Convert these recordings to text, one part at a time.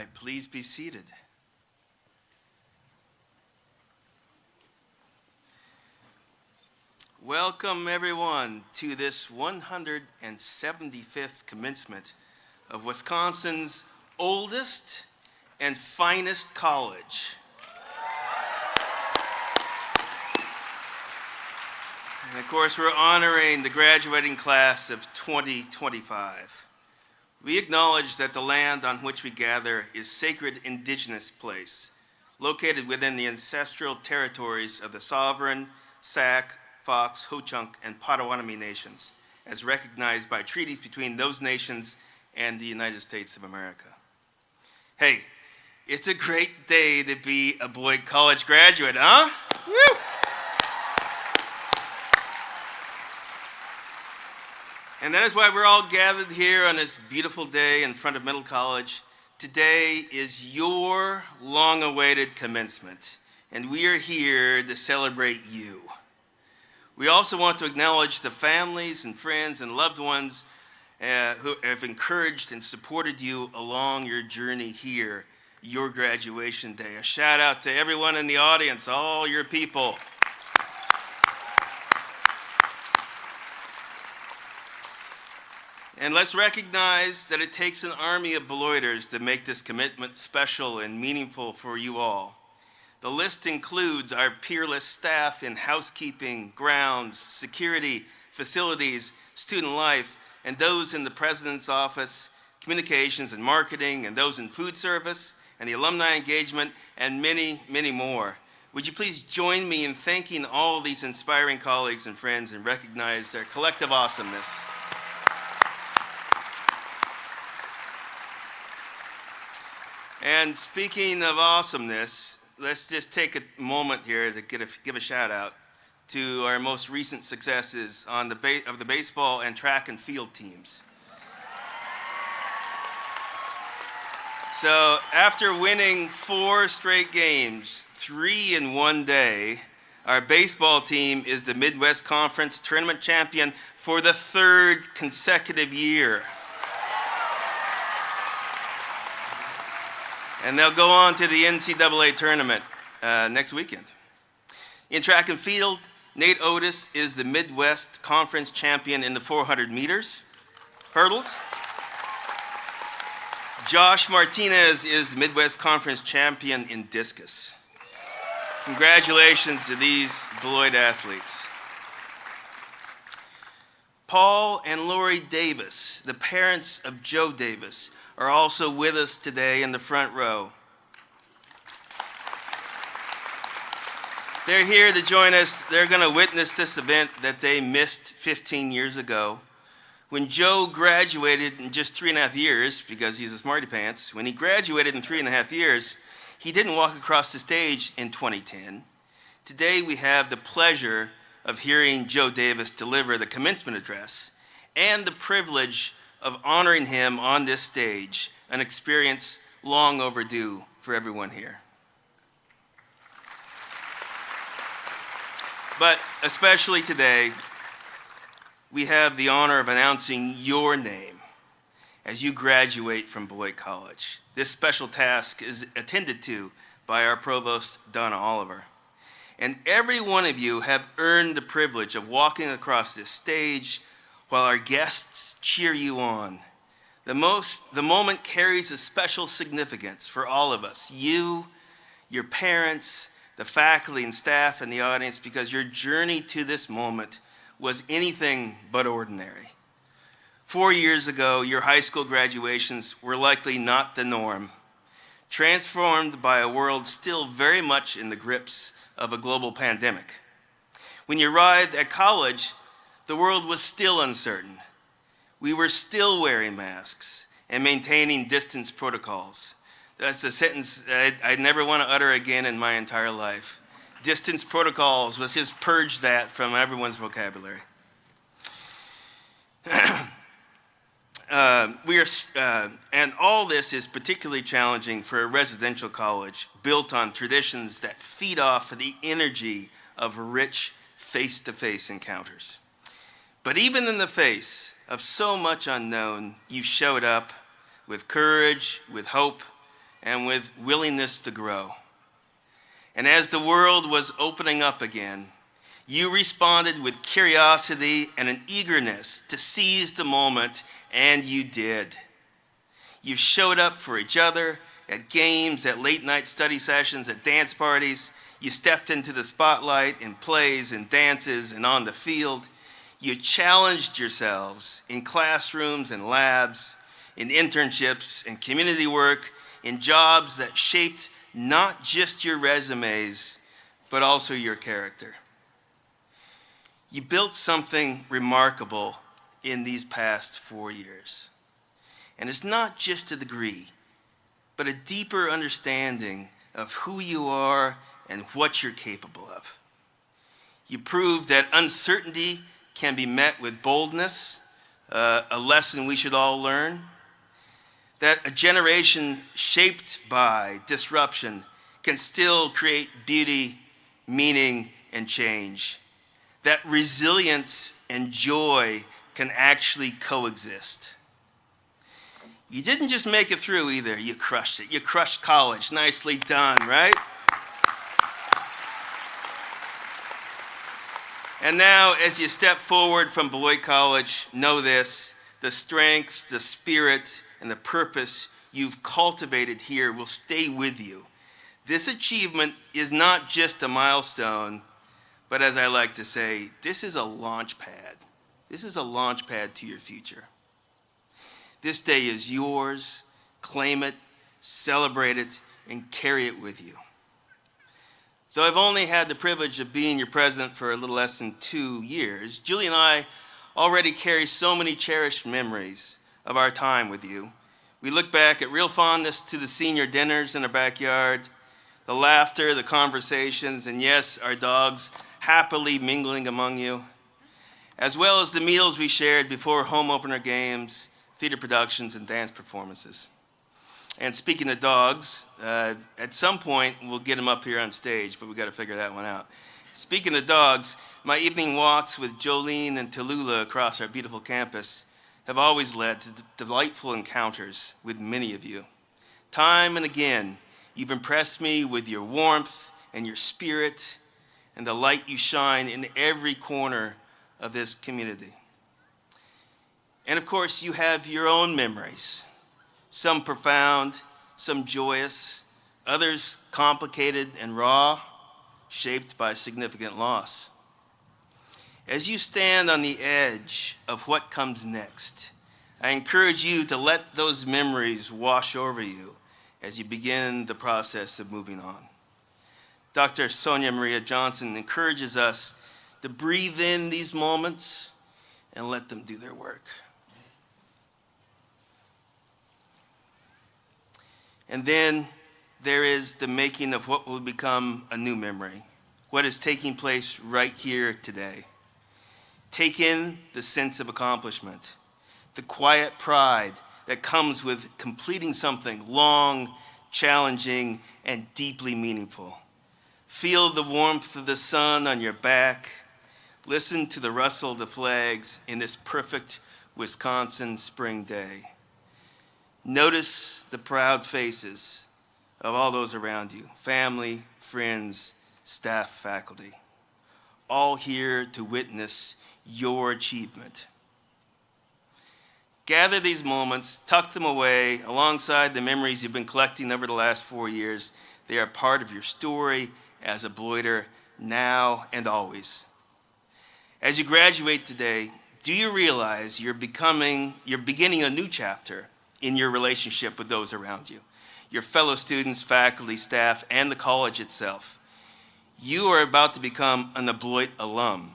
right, please be seated. Welcome, everyone, to this 175th commencement of Wisconsin's oldest and finest college. And of course, we're honoring the graduating class of 2025. We acknowledge that the land on which we gather is sacred indigenous place, located within the ancestral territories of the Sovereign, Sac, Fox, Ho-Chunk, and Potawatomi nations, as recognized by treaties between those nations and the United States of America. Hey, it's a great day to be a Beloit College graduate, huh? Woo! And that is why we're all gathered here on this beautiful day in front of Middle College. Today is your long-awaited commencement, and we are here to celebrate you. We also want to acknowledge the families and friends and loved ones who have encouraged and supported you along your journey here, your graduation day. A shout out to everyone in the audience, all your people. And let's recognize that it takes an army of Beloiters to make this commitment special and meaningful for you all. The list includes our peerless staff in housekeeping, grounds, security, facilities, student life, and those in the president's office, communications and marketing, and those in food service, and the alumni engagement, and many, many more. Would you please join me in thanking all of these inspiring colleagues and friends and recognize their collective awesomeness. And speaking of awesomeness, let's just take a moment here to give a shout out to our most recent successes on the baseball and track and field teams. So after winning 4 straight games, 3 in one day, our baseball team is the Midwest Conference tournament champion for the 3rd consecutive year. And they'll go on to the NCAA tournament next weekend. In track and field, Nate Otis is the Midwest Conference champion in the 400 meters hurdles. Josh Martinez is Midwest Conference champion in discus. Congratulations to these Beloit athletes. Paul and Lori Davis, the parents of Joe Davis, are also with us today in the front row. They're here to join us. They're going to witness this event that they missed 15 years ago. When Joe graduated in just 3.5 years, because he's a smarty pants, when he graduated in 3.5 years, he didn't walk across the stage in 2010. Today we have the pleasure of hearing Joe Davis deliver the commencement address and the privilege of honoring him on this stage, an experience long overdue for everyone here. But especially today, we have the honor of announcing your name as you graduate from Beloit College. This special task is attended to by our provost, Donna Oliver. And every one of you have earned the privilege of walking across this stage while our guests cheer you on. The moment carries a special significance for all of us, you, your parents, the faculty and staff in the audience, because your journey to this moment was anything but ordinary. 4 years ago, your high school graduations were likely not the norm, transformed by a world still very much in the grips of a global pandemic. When you arrived at college, the world was still uncertain. We were still wearing masks and maintaining distance protocols. That's a sentence I'd never want to utter again in my entire life. Distance protocols, let's just purge that from everyone's vocabulary. And all this is particularly challenging for a residential college built on traditions that feed off of the energy of rich face-to-face encounters. But even in the face of so much unknown, you showed up with courage, with hope, and with willingness to grow. And as the world was opening up again, you responded with curiosity and an eagerness to seize the moment, and you did. You showed up for each other at games, at late-night study sessions, at dance parties. You stepped into the spotlight in plays and dances and on the field. You challenged yourselves in classrooms and labs, in internships and community work, in jobs that shaped not just your resumes, but also your character. You built something remarkable in these past 4 years. And it's not just a degree, but a deeper understanding of who you are and what you're capable of. You proved that uncertainty can be met with boldness, a lesson we should all learn. That a generation shaped by disruption can still create beauty, meaning, and change. That resilience and joy can actually coexist. You didn't just make it through either, you crushed it. You crushed college. Nicely done, right? And now, as you step forward from Beloit College, know this: the strength, the spirit, and the purpose you've cultivated here will stay with you. This achievement is not just a milestone, but as I like to say, this is a launch pad. This is a launch pad to your future. This day is yours. Claim it, celebrate it, and carry it with you. Though I've only had the privilege of being your president for a little less than 2 years, Julie and I already carry so many cherished memories of our time with you. We look back at real fondness to the senior dinners in our backyard, the laughter, the conversations, and yes, our dogs happily mingling among you, as well as the meals we shared before home opener games, theater productions, and dance performances. And speaking of dogs, at some point we'll get them up here on stage, but we've got to figure that one out. Speaking of dogs, my evening walks with Jolene and Tallulah across our beautiful campus have always led to delightful encounters with many of you. Time and again, you've impressed me with your warmth and your spirit and the light you shine in every corner of this community. And of course, you have your own memories, some profound, some joyous, others complicated and raw, shaped by significant loss. As you stand on the edge of what comes next, I encourage you to let those memories wash over you as you begin the process of moving on. Dr. Sonia Maria Johnson encourages us to breathe in these moments and let them do their work. And then there is the making of what will become a new memory, what is taking place right here today. Take in the sense of accomplishment, the quiet pride that comes with completing something long, challenging, and deeply meaningful. Feel the warmth of the sun on your back. Listen to the rustle of the flags in this perfect Wisconsin spring day. Notice the proud faces of all those around you, family, friends, staff, faculty, all here to witness your achievement. Gather these moments, tuck them away alongside the memories you've been collecting over the last 4 years. They are part of your story as a Beloiter now and always. As you graduate today, do you realize you're beginning a new chapter in your relationship with those around you, your fellow students, faculty, staff, and the college itself? You are about to become an Beloit alum.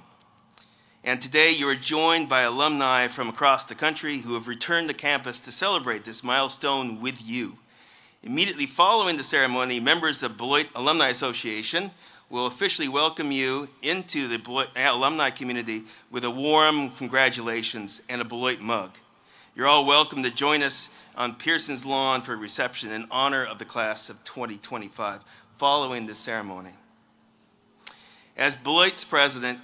And today you are joined by alumni from across the country who have returned to campus to celebrate this milestone with you. Immediately following the ceremony, members of Beloit Alumni Association will officially welcome you into the Beloit alumni community with a warm congratulations and a Beloit mug. You're all welcome to join us on Peterson's lawn for a reception in honor of the class of 2025 following the ceremony. As Beloit's president,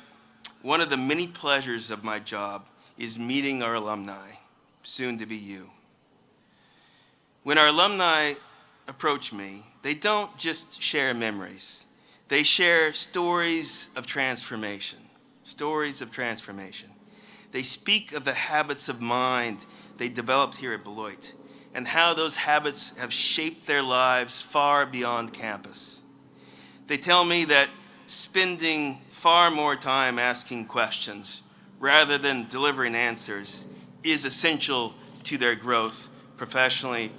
one of the many pleasures of my job is meeting our alumni, soon to be you. When our alumni approach me, they don't just share memories. They share stories of transformation. Stories of transformation. They speak of the habits of mind they developed here at Beloit and how those habits have shaped their lives far beyond campus. They tell me that spending far more time asking questions rather than delivering answers is essential to their growth professionally,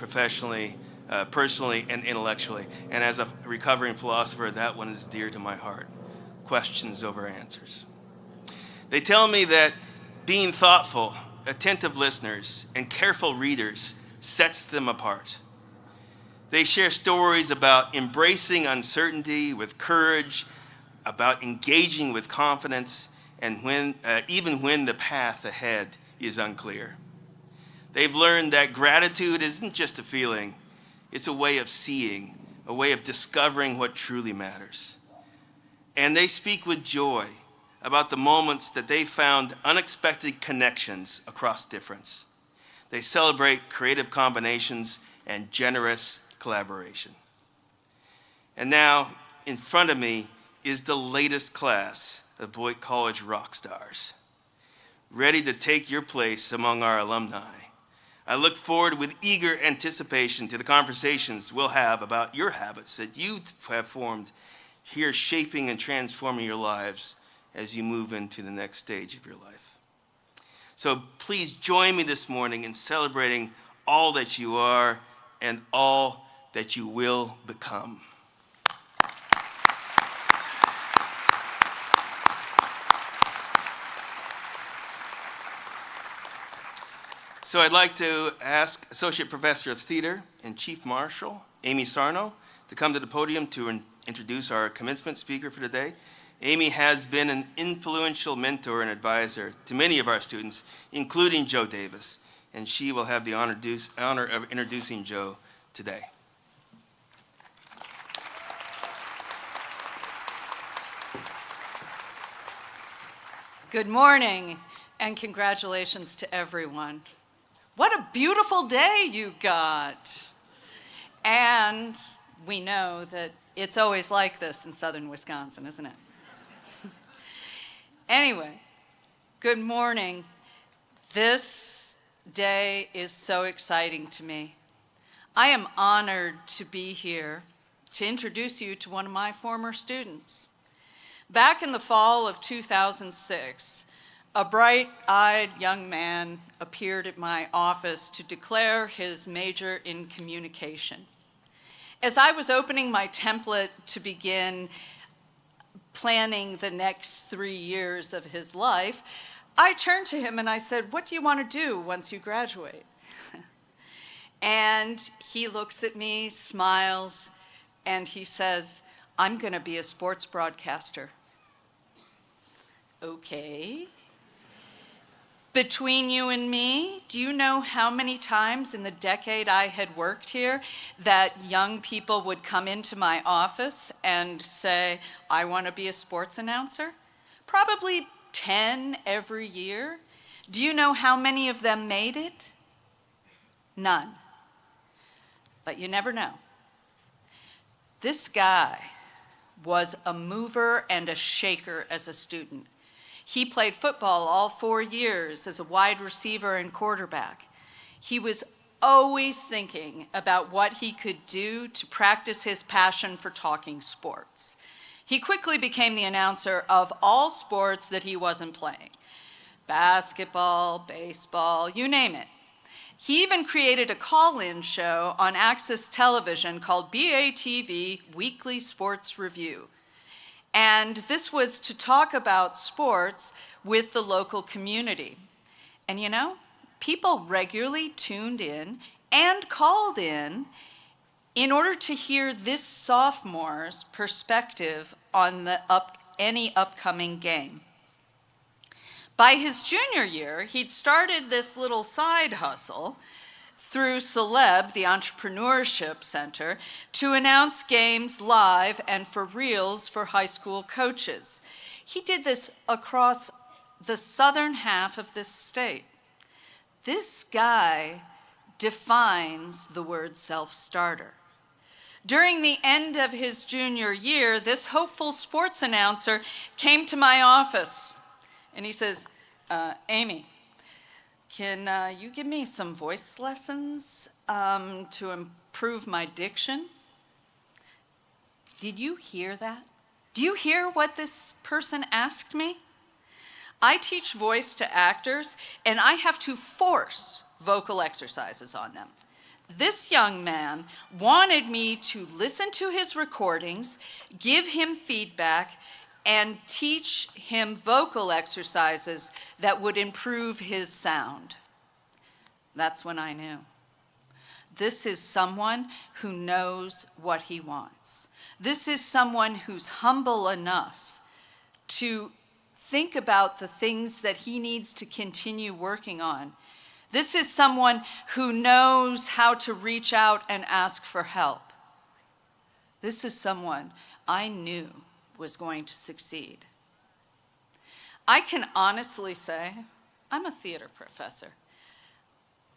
personally, and intellectually. And as a recovering philosopher, that one is dear to my heart. Questions over answers. They tell me that being thoughtful, attentive listeners, and careful readers sets them apart. They share stories about embracing uncertainty with courage, about engaging with confidence, and even when the path ahead is unclear. They've learned that gratitude isn't just a feeling, it's a way of seeing, a way of discovering what truly matters. And they speak with joy about the moments that they found unexpected connections across difference. They celebrate creative combinations and generous collaboration. And now, in front of me is the latest class of Beloit College rock stars, ready to take your place among our alumni. I look forward with eager anticipation to the conversations we'll have about your habits that you have formed here, shaping and transforming your lives as you move into the next stage of your life. So please join me this morning in celebrating all that you are and all that you will become. So I'd like to ask Associate Professor of Theater and Chief Marshal Amy Sarno to come to the podium to introduce our commencement speaker for today. Amy has been an influential mentor and advisor to many of our students, including Joe Davis, and she will have the honor of introducing Joe today. Good morning, and congratulations to everyone. What a beautiful day you got. And we know that it's always like this in southern Wisconsin, isn't it? Anyway, good morning. This day is so exciting to me. I am honored to be here to introduce you to one of my former students. Back in the fall of 2006, a bright-eyed young man appeared at my office to declare his major in communication. As I was opening my template to begin planning the next 3 years of his life, I turned to him and I said, "What do you want to do once you graduate?" And he looks at me, smiles, and he says, "I'm going to be a sports broadcaster." Okay. Between you and me, do you know how many times in the decade I had worked here that young people would come into my office and say, "I want to be a sports announcer"? Probably 10 every year. Do you know how many of them made it? None. But you never know. This guy was a mover and a shaker as a student. He played football all 4 years as a wide receiver and quarterback. He was always thinking about what he could do to practice his passion for talking sports. He quickly became the announcer of all sports that he wasn't playing. Basketball, baseball, you name it. He even created a call-in show on Access Television called BATV Weekly Sports Review. And this was to talk about sports with the local community. And you know, people regularly tuned in and called in order to hear this sophomore's perspective on any upcoming game. By his junior year, he'd started this little side hustle through Celeb, the Entrepreneurship Center, to announce games live and for reals for high school coaches. He did this across the southern half of this state. This guy defines the word self-starter. During the end of his junior year, this hopeful sports announcer came to my office, and he says, Amy, can you give me some voice lessons to improve my diction? Did you hear that? Do you hear what this person asked me? I teach voice to actors, and I have to force vocal exercises on them. This young man wanted me to listen to his recordings, give him feedback, and teach him vocal exercises that would improve his sound. That's when I knew. This is someone who knows what he wants. This is someone who's humble enough to think about the things that he needs to continue working on. This is someone who knows how to reach out and ask for help. This is someone I knew was going to succeed. I can honestly say I'm a theater professor.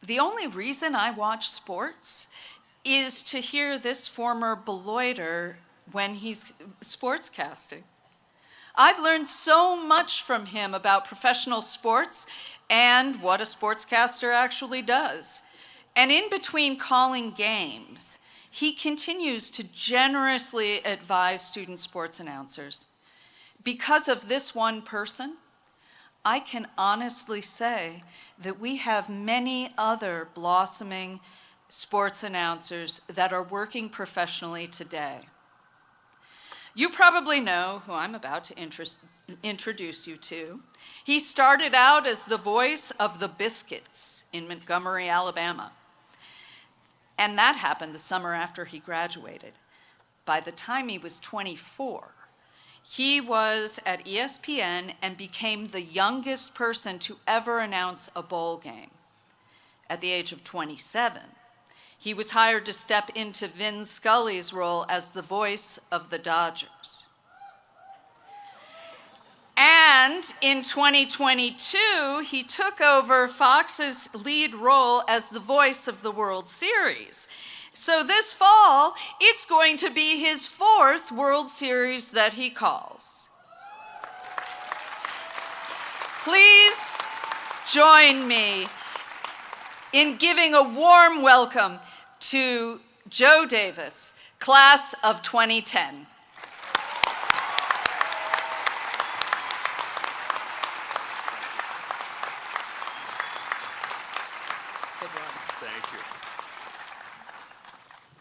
The only reason I watch sports is to hear this former Beloiter when he's sportscasting. I've learned so much from him about professional sports and what a sportscaster actually does. And in between calling games, he continues to generously advise student sports announcers. Because of this one person, I can honestly say that we have many other blossoming sports announcers that are working professionally today. You probably know who I'm about to introduce you to. He started out as the voice of the Biscuits in Montgomery, Alabama. And that happened the summer after he graduated. By the time he was 24, he was at ESPN and became the youngest person to ever announce a bowl game. At the age of 27, he was hired to step into Vin Scully's role as the voice of the Dodgers. And in 2022, he took over Fox's lead role as the voice of the World Series. So this fall, it's going to be his 4th World Series that he calls. Please join me in giving a warm welcome to Joe Davis, class of 2010. Thank you.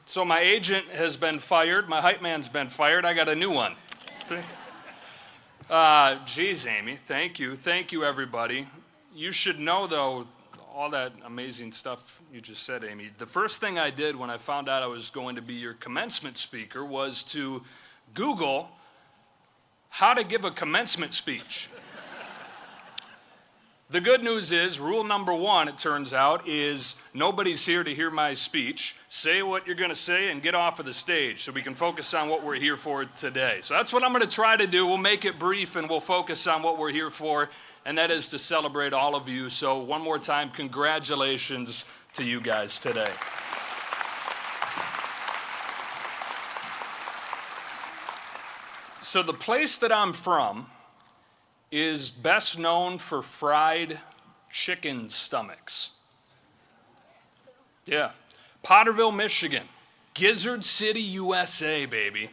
So my agent has been fired. My hype man's been fired. I got a new one. Geez, Amy, thank you. Thank you, everybody. You should know, though, all that amazing stuff you just said, Amy. The first thing I did when I found out I was going to be your commencement speaker was to Google how to give a commencement speech. The good news is, rule number 1, it turns out, is nobody's here to hear my speech. Say what you're going to say and get off of the stage so we can focus on what we're here for today. So that's what I'm going to try to do. We'll make it brief and we'll focus on what we're here for, and that is to celebrate all of you. So one more time, congratulations to you guys today. So the place that I'm from is best known for fried chicken stomachs. Yeah. Potterville, Michigan. Gizzard City, USA, baby.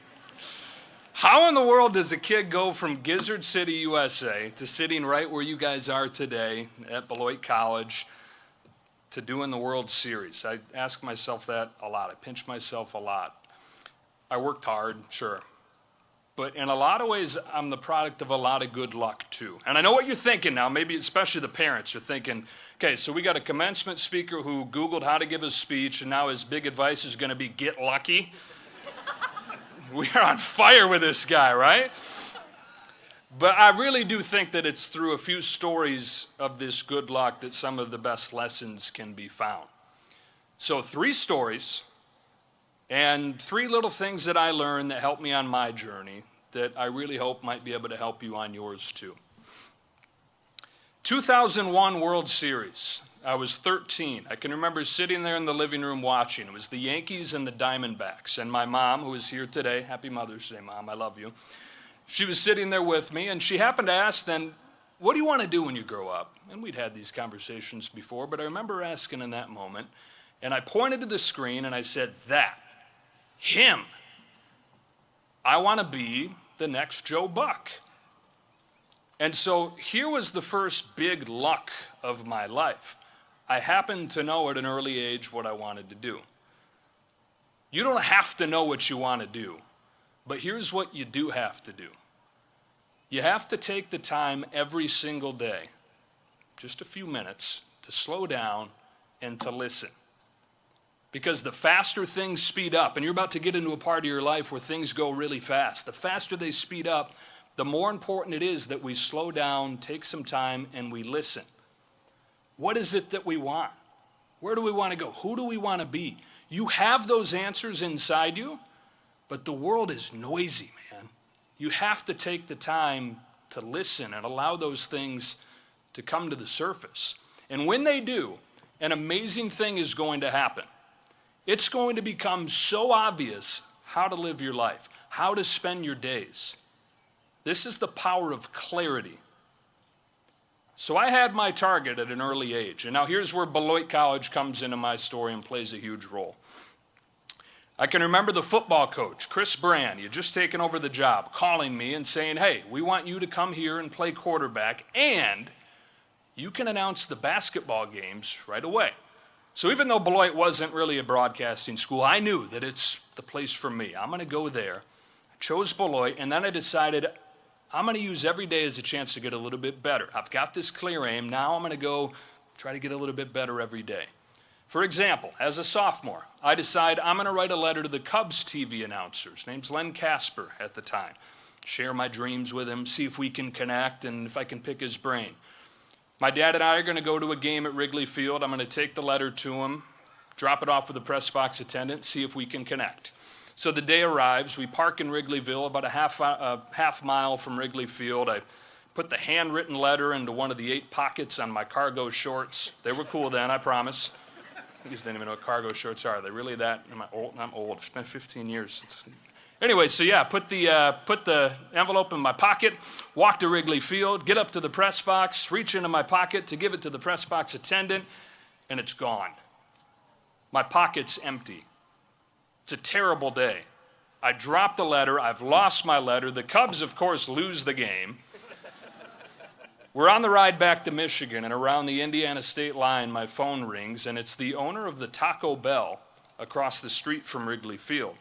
How in the world does a kid go from Gizzard City, USA to sitting right where you guys are today at Beloit College to doing the World Series? I ask myself that a lot. I pinch myself a lot. I worked hard, sure. But in a lot of ways, I'm the product of a lot of good luck, too. And I know what you're thinking now, maybe especially the parents. You're thinking, okay, so we got a commencement speaker who Googled how to give a speech, and now his big advice is going to be get lucky. We are on fire with this guy, right? But I really do think that it's through a few stories of this good luck that some of the best lessons can be found. So 3 stories. And 3 little things that I learned that helped me on my journey that I really hope might be able to help you on yours too. 2001 World Series. I was 13. I can remember sitting there in the living room watching. It was the Yankees and the Diamondbacks. And my mom, who is here today, happy Mother's Day, Mom, I love you. She was sitting there with me, and she happened to ask then, what do you want to do when you grow up? And we'd had these conversations before, but I remember asking in that moment, and I pointed to the screen and I said, that, him. I want to be the next Joe Buck. And so here was the first big luck of my life. I happened to know at an early age what I wanted to do. You don't have to know what you want to do, but here's what you do have to do. You have to take the time every single day, just a few minutes, to slow down and to listen. Because the faster things speed up, and you're about to get into a part of your life where things go really fast, the faster they speed up, the more important it is that we slow down, take some time, and we listen. What is it that we want? Where do we want to go? Who do we want to be? You have those answers inside you, but the world is noisy, man. You have to take the time to listen and allow those things to come to the surface. And when they do, an amazing thing is going to happen. It's going to become so obvious how to live your life, how to spend your days. This is the power of clarity. So I had my target at an early age. And now here's where Beloit College comes into my story and plays a huge role. I can remember the football coach, Chris Brand, he had just taken over the job, calling me and saying, hey, we want you to come here and play quarterback, and you can announce the basketball games right away. So even though Beloit wasn't really a broadcasting school, I knew that it's the place for me. I'm going to go there. I chose Beloit, and then I decided I'm going to use every day as a chance to get a little bit better. I've got this clear aim. Now I'm going to go try to get a little bit better every day. For example, as a sophomore, I decide I'm going to write a letter to the Cubs TV announcer. His name's Len Casper at the time. Share my dreams with him, see if we can connect, and if I can pick his brain. My dad and I are going to go to a game at Wrigley Field. I'm going to take the letter to him, drop it off with the press box attendant, see if we can connect. So the day arrives. We park in Wrigleyville, about a half mile from Wrigley Field. I put the handwritten letter into one of the 8 pockets on my cargo shorts. They were cool then, I promise. You guys didn't even know what cargo shorts are. Are they really that? Am I old? I'm old. It's been 15 years. Anyway, so yeah, put the envelope in my pocket, walk to Wrigley Field, get up to the press box, reach into my pocket to give it to the press box attendant, and it's gone. My pocket's empty. It's a terrible day. I dropped the letter. I've lost my letter. The Cubs, of course, lose the game. We're on the ride back to Michigan, and around the Indiana state line, my phone rings, and it's the owner of the Taco Bell across the street from Wrigley Field.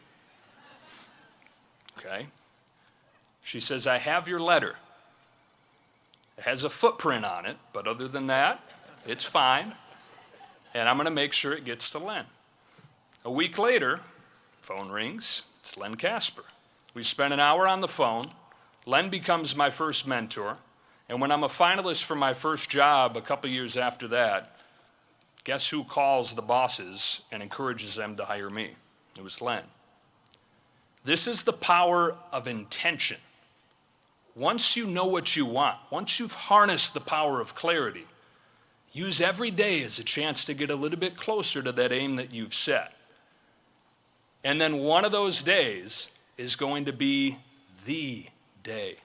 Okay. She says, I have your letter. It has a footprint on it, but other than that, it's fine, and I'm going to make sure it gets to Len. A week later, phone rings. It's Len Casper. We spent an hour on the phone. Len becomes my first mentor. And when I'm a finalist for my first job a couple years after that, guess who calls the bosses and encourages them to hire me? It was Len. This is the power of intention. Once you know what you want, once you've harnessed the power of clarity, use every day as a chance to get a little bit closer to that aim that you've set. And then one of those days is going to be the day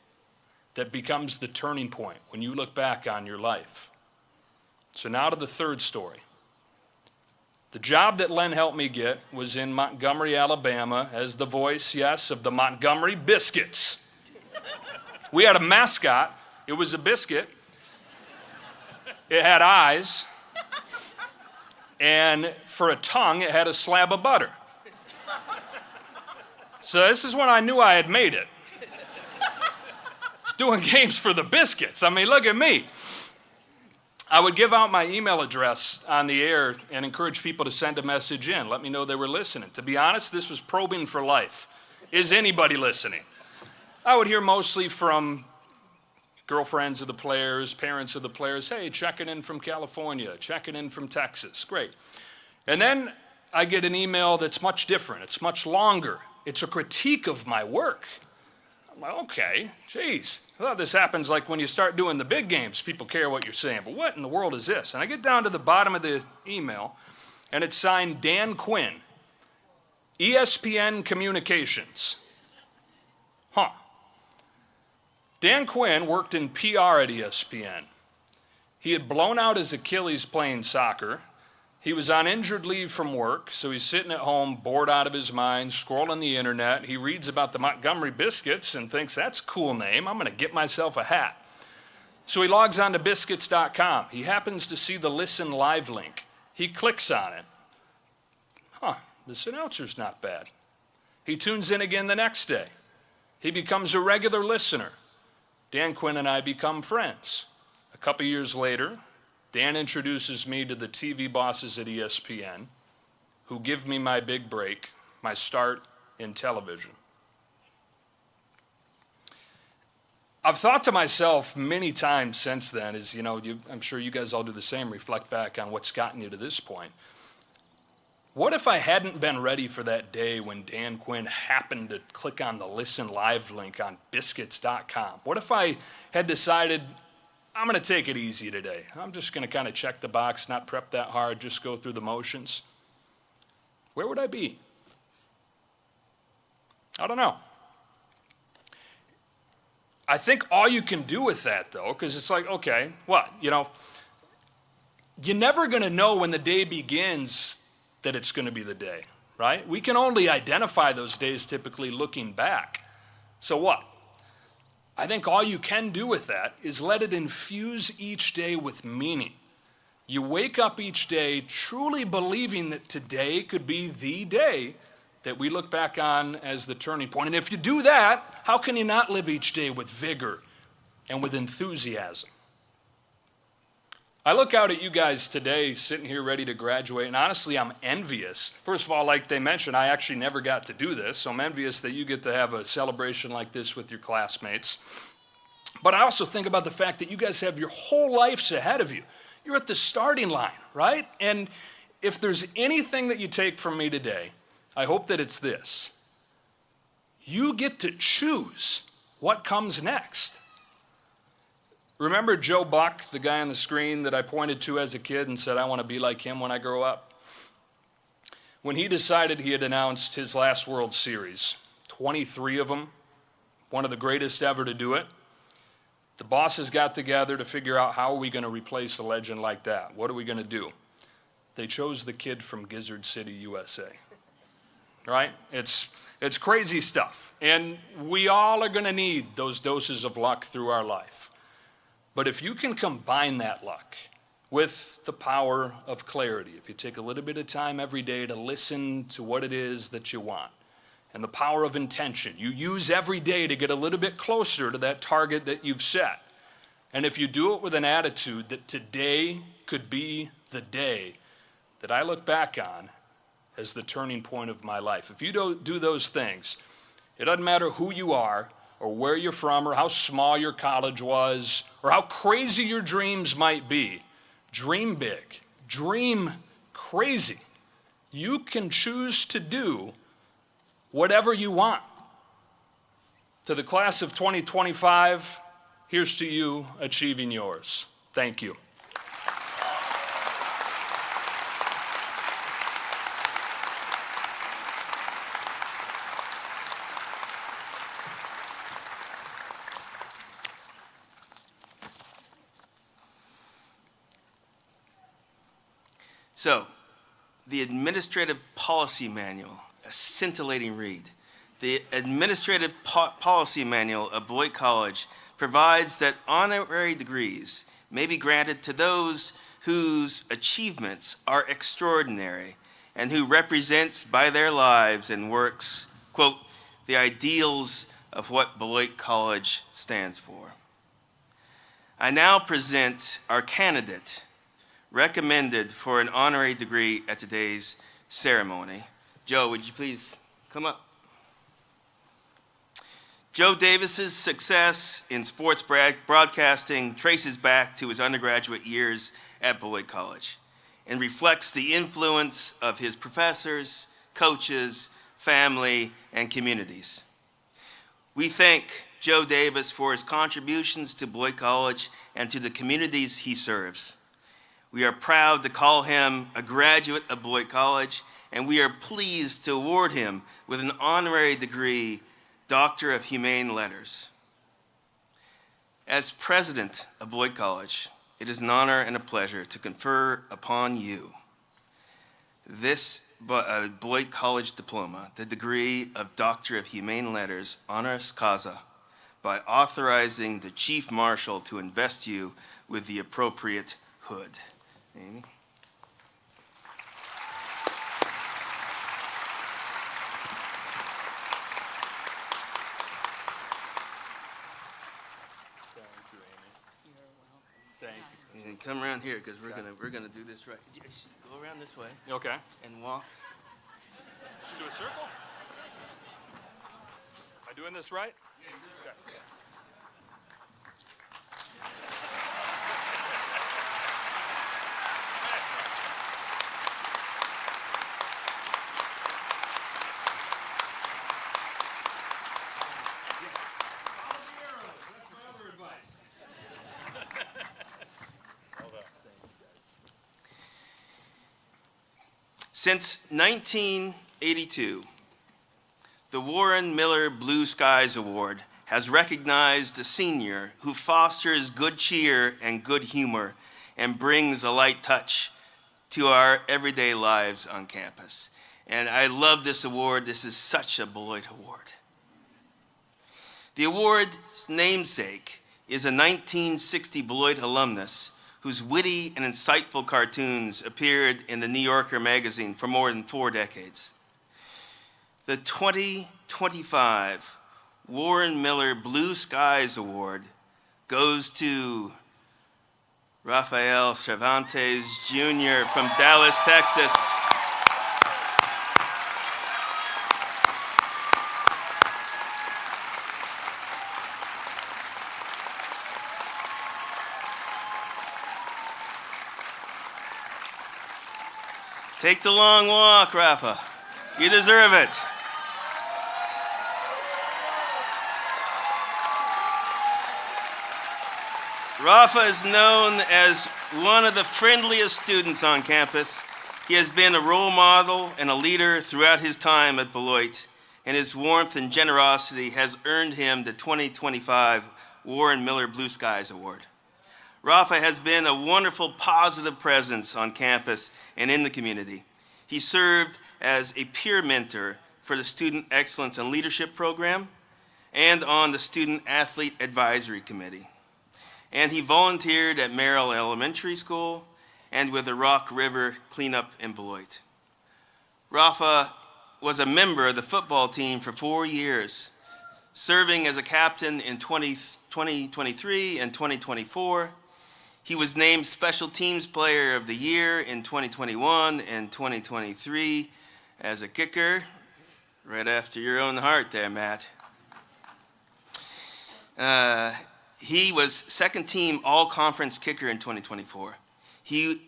that becomes the turning point when you look back on your life. So now to the third story. The job that Len helped me get was in Montgomery, Alabama, as the voice, yes, of the Montgomery Biscuits. We had a mascot. It was a biscuit. It had eyes. And for a tongue, it had a slab of butter. So this is when I knew I had made it. Doing games for the Biscuits. I mean, look at me. I would give out my email address on the air and encourage people to send a message in. Let me know they were listening. To be honest, this was probing for life. Is anybody listening? I would hear mostly from girlfriends of the players, parents of the players. Hey, checking in from California, checking in from Texas. Great. And then I get an email that's much different. It's much longer. It's a critique of my work. I'm like, okay, geez. I thought this happens like when you start doing the big games, people care what you're saying. But what in the world is this? And I get down to the bottom of the email, and it's signed Dan Quinn, ESPN Communications. Huh. Dan Quinn worked in PR at ESPN. He had blown out his Achilles playing soccer. He was on injured leave from work, so he's sitting at home, bored out of his mind, scrolling the internet. He reads about the Montgomery Biscuits and thinks, that's a cool name. I'm going to get myself a hat. So he logs on to biscuits.com. He happens to see the Listen Live link. He clicks on it. Huh, this announcer's not bad. He tunes in again the next day. He becomes a regular listener. Dan Quinn and I become friends. A couple years later, Dan introduces me to the TV bosses at ESPN, who give me my big break, my start in television. I've thought to myself many times since then, I'm sure you guys all do the same, reflect back on what's gotten you to this point. What if I hadn't been ready for that day when Dan Quinn happened to click on the Listen Live link on biscuits.com? What if I had decided, I'm going to take it easy today. I'm just going to kind of check the box, not prep that hard, just go through the motions? Where would I be? I don't know. I think all you can do with that, though, because it's like, okay, what? You're never going to know when the day begins that it's going to be the day, right? We can only identify those days typically looking back. So what? I think all you can do with that is let it infuse each day with meaning. You wake up each day truly believing that today could be the day that we look back on as the turning point. And if you do that, how can you not live each day with vigor and with enthusiasm? I look out at you guys today sitting here ready to graduate, and honestly, I'm envious. First of all, like they mentioned, I actually never got to do this, so I'm envious that you get to have a celebration like this with your classmates. But I also think about the fact that you guys have your whole lives ahead of you. You're at the starting line, right? And if there's anything that you take from me today, I hope that it's this. You get to choose what comes next. Remember Joe Buck, the guy on the screen that I pointed to as a kid and said, I want to be like him when I grow up? When he decided he had announced his last World Series, 23 of them, one of the greatest ever to do it, the bosses got together to figure out how are we going to replace a legend like that? What are we going to do? They chose the kid from Gizzard City, USA. Right? It's crazy stuff. And we all are going to need those doses of luck through our life. But if you can combine that luck with the power of clarity, if you take a little bit of time every day to listen to what it is that you want, and the power of intention, you use every day to get a little bit closer to that target that you've set. And if you do it with an attitude that today could be the day that I look back on as the turning point of my life. If you don't do those things, it doesn't matter who you are, or where you're from, or how small your college was, or how crazy your dreams might be. Dream big. Dream crazy. You can choose to do whatever you want. To the class of 2025, here's to you achieving yours. Thank you. So, the Administrative Policy Manual, a scintillating read. The Administrative Policy Manual of Beloit College provides that honorary degrees may be granted to those whose achievements are extraordinary and who represents by their lives and works, quote, the ideals of what Beloit College stands for. I now present our candidate recommended for an honorary degree at today's ceremony. Joe, would you please come up? Joe Davis's success in sports broadcasting traces back to his undergraduate years at Beloit College and reflects the influence of his professors, coaches, family, and communities. We thank Joe Davis for his contributions to Beloit College and to the communities he serves. We are proud to call him a graduate of Beloit College, and we are pleased to award him with an honorary degree, Doctor of Humane Letters. As president of Beloit College, it is an honor and a pleasure to confer upon you this Beloit College diploma, the degree of Doctor of Humane Letters, honoris causa, by authorizing the Chief Marshal to invest you with the appropriate hood. Amy? And come around here because we're gonna do this right. Go around this way Okay. and walk. Just do a circle. Am I doing this right? Okay. Since 1982, the Warren Miller Blue Skies Award has recognized a senior who fosters good cheer and good humor and brings a light touch to our everyday lives on campus. And I love this award. This is such a Beloit award. The award's namesake is a 1960 Beloit alumnus whose witty and insightful cartoons appeared in the New Yorker magazine for more than 4 decades. The 2025 Warren Miller Blue Skies Award goes to Rafael Cervantes Jr. from Dallas, Texas. Take the long walk, Rafa. You deserve it. Rafa is known as one of the friendliest students on campus. He has been a role model and a leader throughout his time at Beloit, and his warmth and generosity has earned him the 2025 Warren Miller Blue Skies Award. Rafa has been a wonderful, positive presence on campus and in the community. He served as a peer mentor for the Student Excellence and Leadership Program and on the Student Athlete Advisory Committee. And he volunteered at Merrill Elementary School and with the Rock River Cleanup in Beloit. Rafa was a member of the football team for 4 years, serving as a captain in 2023 and 2024. He was named Special Teams Player of the Year in 2021 and 2023 as a kicker, right after your own heart there, Matt. He was second team all-conference kicker in 2024. He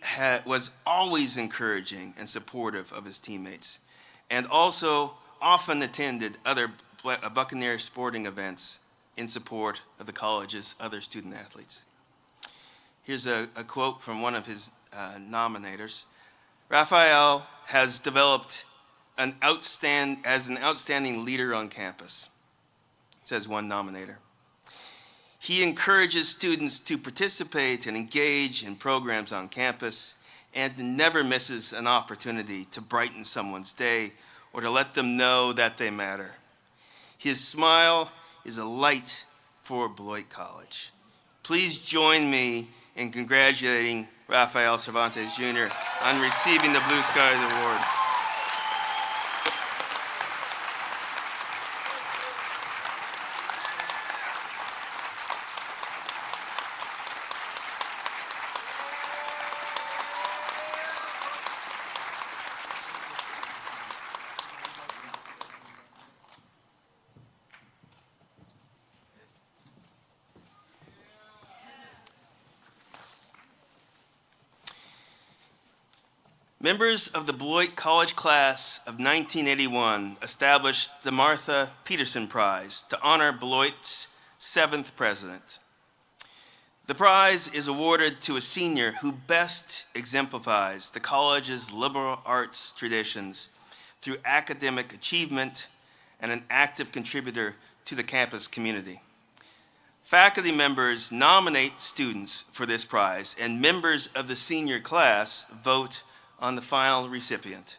was always encouraging and supportive of his teammates, and also often attended other Buccaneer sporting events in support of the college's other student athletes. Here's a quote from one of his nominators. Raphael has developed as an outstanding leader on campus, says one nominator. He encourages students to participate and engage in programs on campus and never misses an opportunity to brighten someone's day or to let them know that they matter. His smile is a light for Beloit College. Please join me in congratulating Rafael Cervantes Jr. on receiving the Blue Skies Award. Members of the Beloit College class of 1981 established the Martha Peterson Prize to honor Beloit's 7th president. The prize is awarded to a senior who best exemplifies the college's liberal arts traditions through academic achievement and an active contributor to the campus community. Faculty members nominate students for this prize, and members of the senior class vote on the final recipient.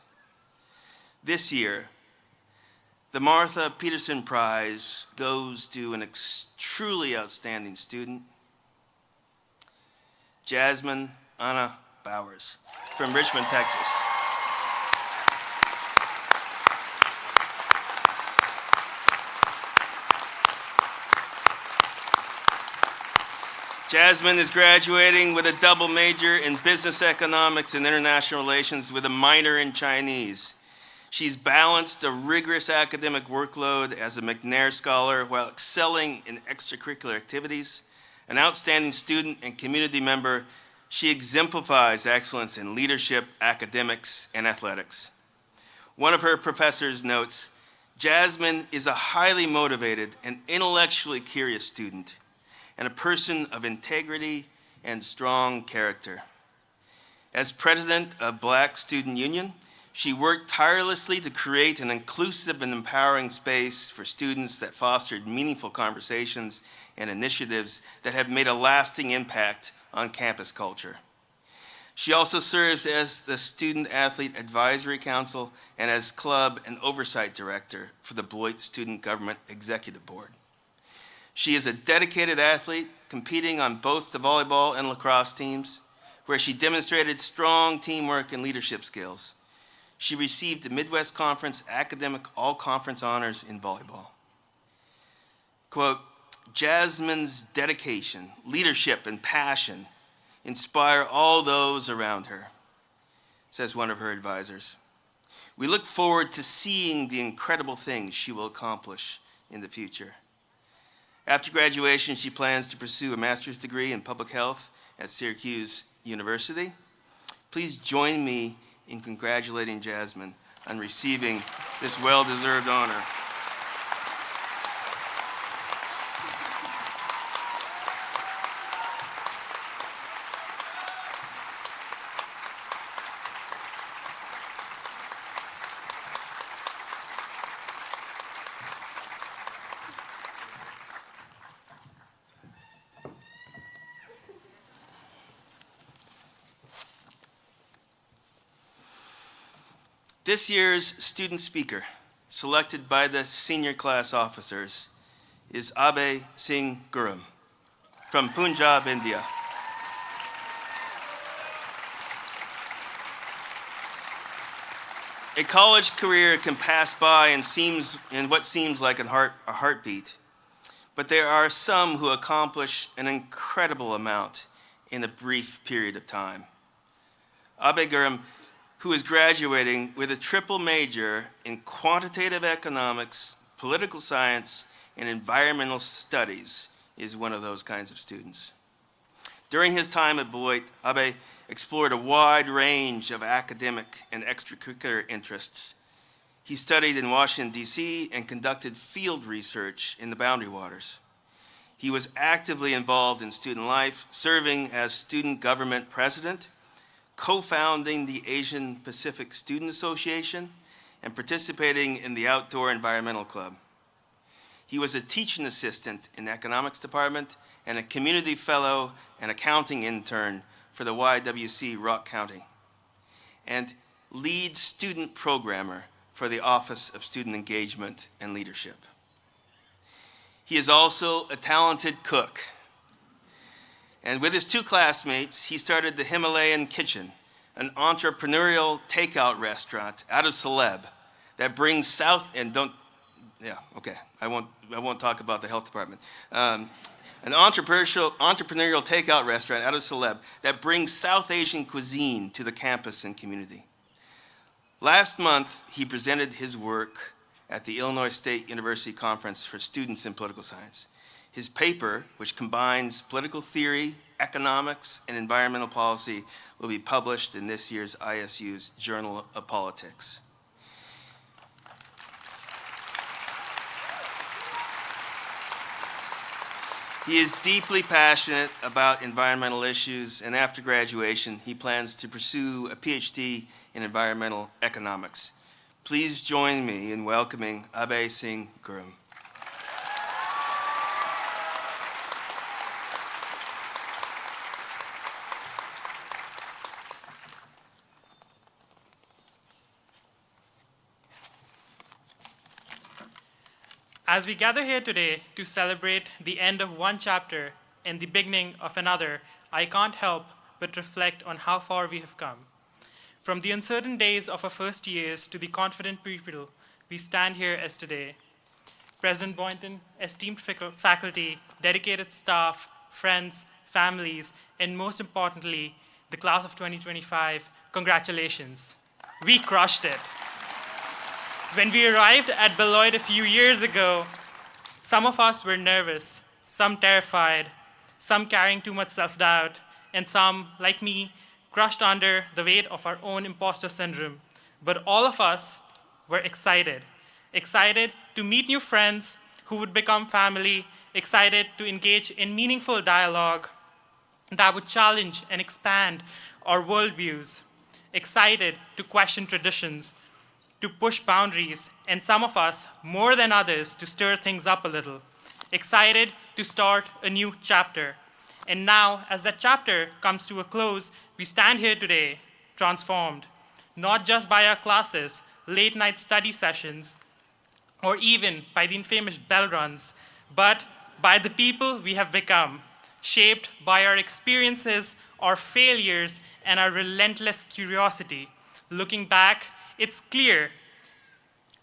This year, the Martha Peterson Prize goes to an truly outstanding student, Jasmine Anna Bowers from Richmond, Texas. Jasmine is graduating with a double major in business economics and international relations with a minor in Chinese. She's balanced a rigorous academic workload as a McNair Scholar while excelling in extracurricular activities. An outstanding student and community member, she exemplifies excellence in leadership, academics, and athletics. One of her professors notes, Jasmine is a highly motivated and intellectually curious student, and a person of integrity and strong character. As president of Black Student Union, she worked tirelessly to create an inclusive and empowering space for students that fostered meaningful conversations and initiatives that have made a lasting impact on campus culture. She also serves as the Student Athlete Advisory Council and as club and oversight director for the Beloit Student Government Executive Board. She is a dedicated athlete, competing on both the volleyball and lacrosse teams, where she demonstrated strong teamwork and leadership skills. She received the Midwest Conference Academic All-Conference Honors in volleyball. Quote, Jasmine's dedication, leadership, and passion inspire all those around her, says one of her advisors. We look forward to seeing the incredible things she will accomplish in the future. After graduation, she plans to pursue a master's degree in public health at Syracuse University. Please join me in congratulating Jasmine on receiving this well-deserved honor. This year's student speaker, selected by the senior class officers, is Abe Singh Gurram from Punjab, India. A college career can pass by in what seems like a heartbeat, but there are some who accomplish an incredible amount in a brief period of time. Abe Gurram, who is graduating with a triple major in quantitative economics, political science, and environmental studies, is one of those kinds of students. During his time at Beloit, Abe explored a wide range of academic and extracurricular interests. He studied in Washington, D.C., and conducted field research in the Boundary Waters. He was actively involved in student life, serving as student government president, co-founding the Asian Pacific Student Association, and participating in the Outdoor Environmental Club. He was a teaching assistant in the economics department and a community fellow and accounting intern for the YWC Rock County, and lead student programmer for the Office of Student Engagement and Leadership. He is also a talented cook. And with his two classmates, he started the Himalayan Kitchen, an entrepreneurial takeout restaurant out of Celeb that brings I won't talk about the health department. An entrepreneurial takeout restaurant out of Celeb that brings South Asian cuisine to the campus and community. Last month, he presented his work at the Illinois State University Conference for Students in Political Science. His paper, which combines political theory, Economics and Environmental Policy will be published in this year's ISU's Journal of Politics. He is deeply passionate about environmental issues, and after graduation, he plans to pursue a PhD in environmental economics. Please join me in welcoming Abhay Singh Gurram. As we gather here today to celebrate the end of one chapter and the beginning of another, I can't help but reflect on how far we have come. From the uncertain days of our first years to the confident people we stand here as today. President Boynton, esteemed faculty, dedicated staff, friends, families, and most importantly, the class of 2025, congratulations. We crushed it. When we arrived at Beloit a few years ago, some of us were nervous, some terrified, some carrying too much self-doubt, and some, like me, crushed under the weight of our own imposter syndrome. But all of us were excited to meet new friends who would become family, excited to engage in meaningful dialogue that would challenge and expand our worldviews, excited to question traditions, to push boundaries, and some of us, more than others, to stir things up a little, excited to start a new chapter. And now, as that chapter comes to a close, we stand here today, transformed, not just by our classes, late-night study sessions, or even by the infamous bell runs, but by the people we have become, shaped by our experiences, our failures, and our relentless curiosity. Looking back, it's clear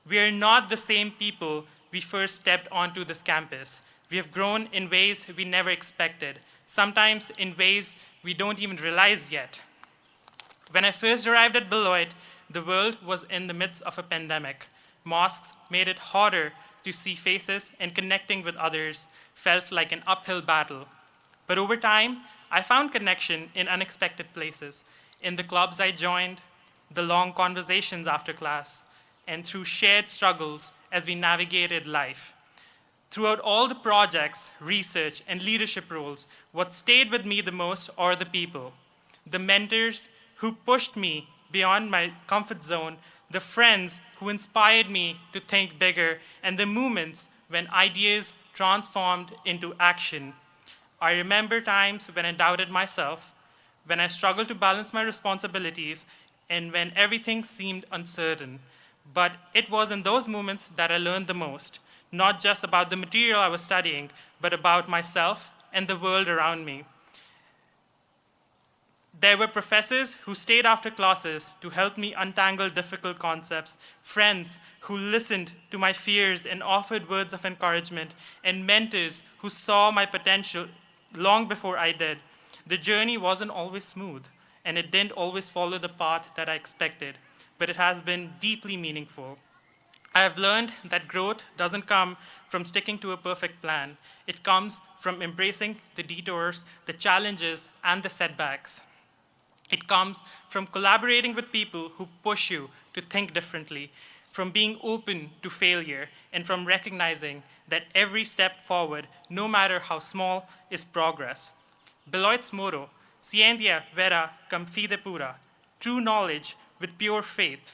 we are not the same people we first stepped onto this campus. We have grown in ways we never expected, sometimes in ways we don't even realize yet. When I first arrived at Beloit, the world was in the midst of a pandemic. Masks made it harder to see faces, and connecting with others felt like an uphill battle. But over time, I found connection in unexpected places, in the clubs I joined, the long conversations after class, and through shared struggles as we navigated life. Throughout all the projects, research, and leadership roles, what stayed with me the most are the people, the mentors who pushed me beyond my comfort zone, the friends who inspired me to think bigger, and the moments when ideas transformed into action. I remember times when I doubted myself, when I struggled to balance my responsibilities, and when everything seemed uncertain. But it was in those moments that I learned the most, not just about the material I was studying, but about myself and the world around me. There were professors who stayed after classes to help me untangle difficult concepts, friends who listened to my fears and offered words of encouragement, and mentors who saw my potential long before I did. The journey wasn't always smooth, and it didn't always follow the path that I expected, but it has been deeply meaningful. I have learned that growth doesn't come from sticking to a perfect plan. It comes from embracing the detours, the challenges, and the setbacks. It comes from collaborating with people who push you to think differently, from being open to failure, and from recognizing that every step forward, no matter how small, is progress. Beloit's motto, Scientia vera cum fide pura, true knowledge with pure faith.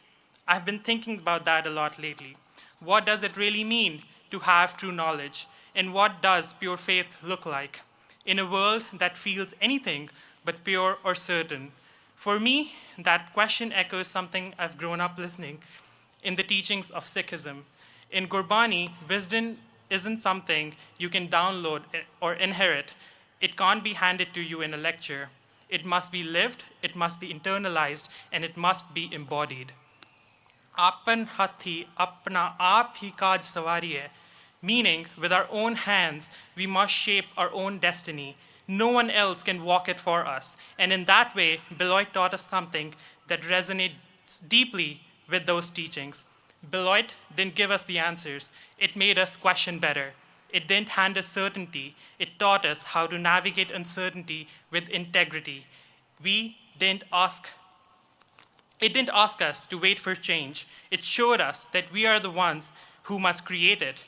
I've been thinking about that a lot lately. What does it really mean to have true knowledge? And what does pure faith look like in a world that feels anything but pure or certain? For me, that question echoes something I've grown up listening in the teachings of Sikhism. In Gurbani, wisdom isn't something you can download or inherit. It can't be handed to you in a lecture. It must be lived, it must be internalized, and it must be embodied. Apan hathi apna aap hi kaaj sawariye, meaning with our own hands, we must shape our own destiny. No one else can walk it for us. And in that way, Beloit taught us something that resonates deeply with those teachings. Beloit didn't give us the answers. It made us question better. It didn't hand us certainty. It taught us how to navigate uncertainty with integrity. It didn't ask us to wait for change. It showed us that we are the ones who must create it.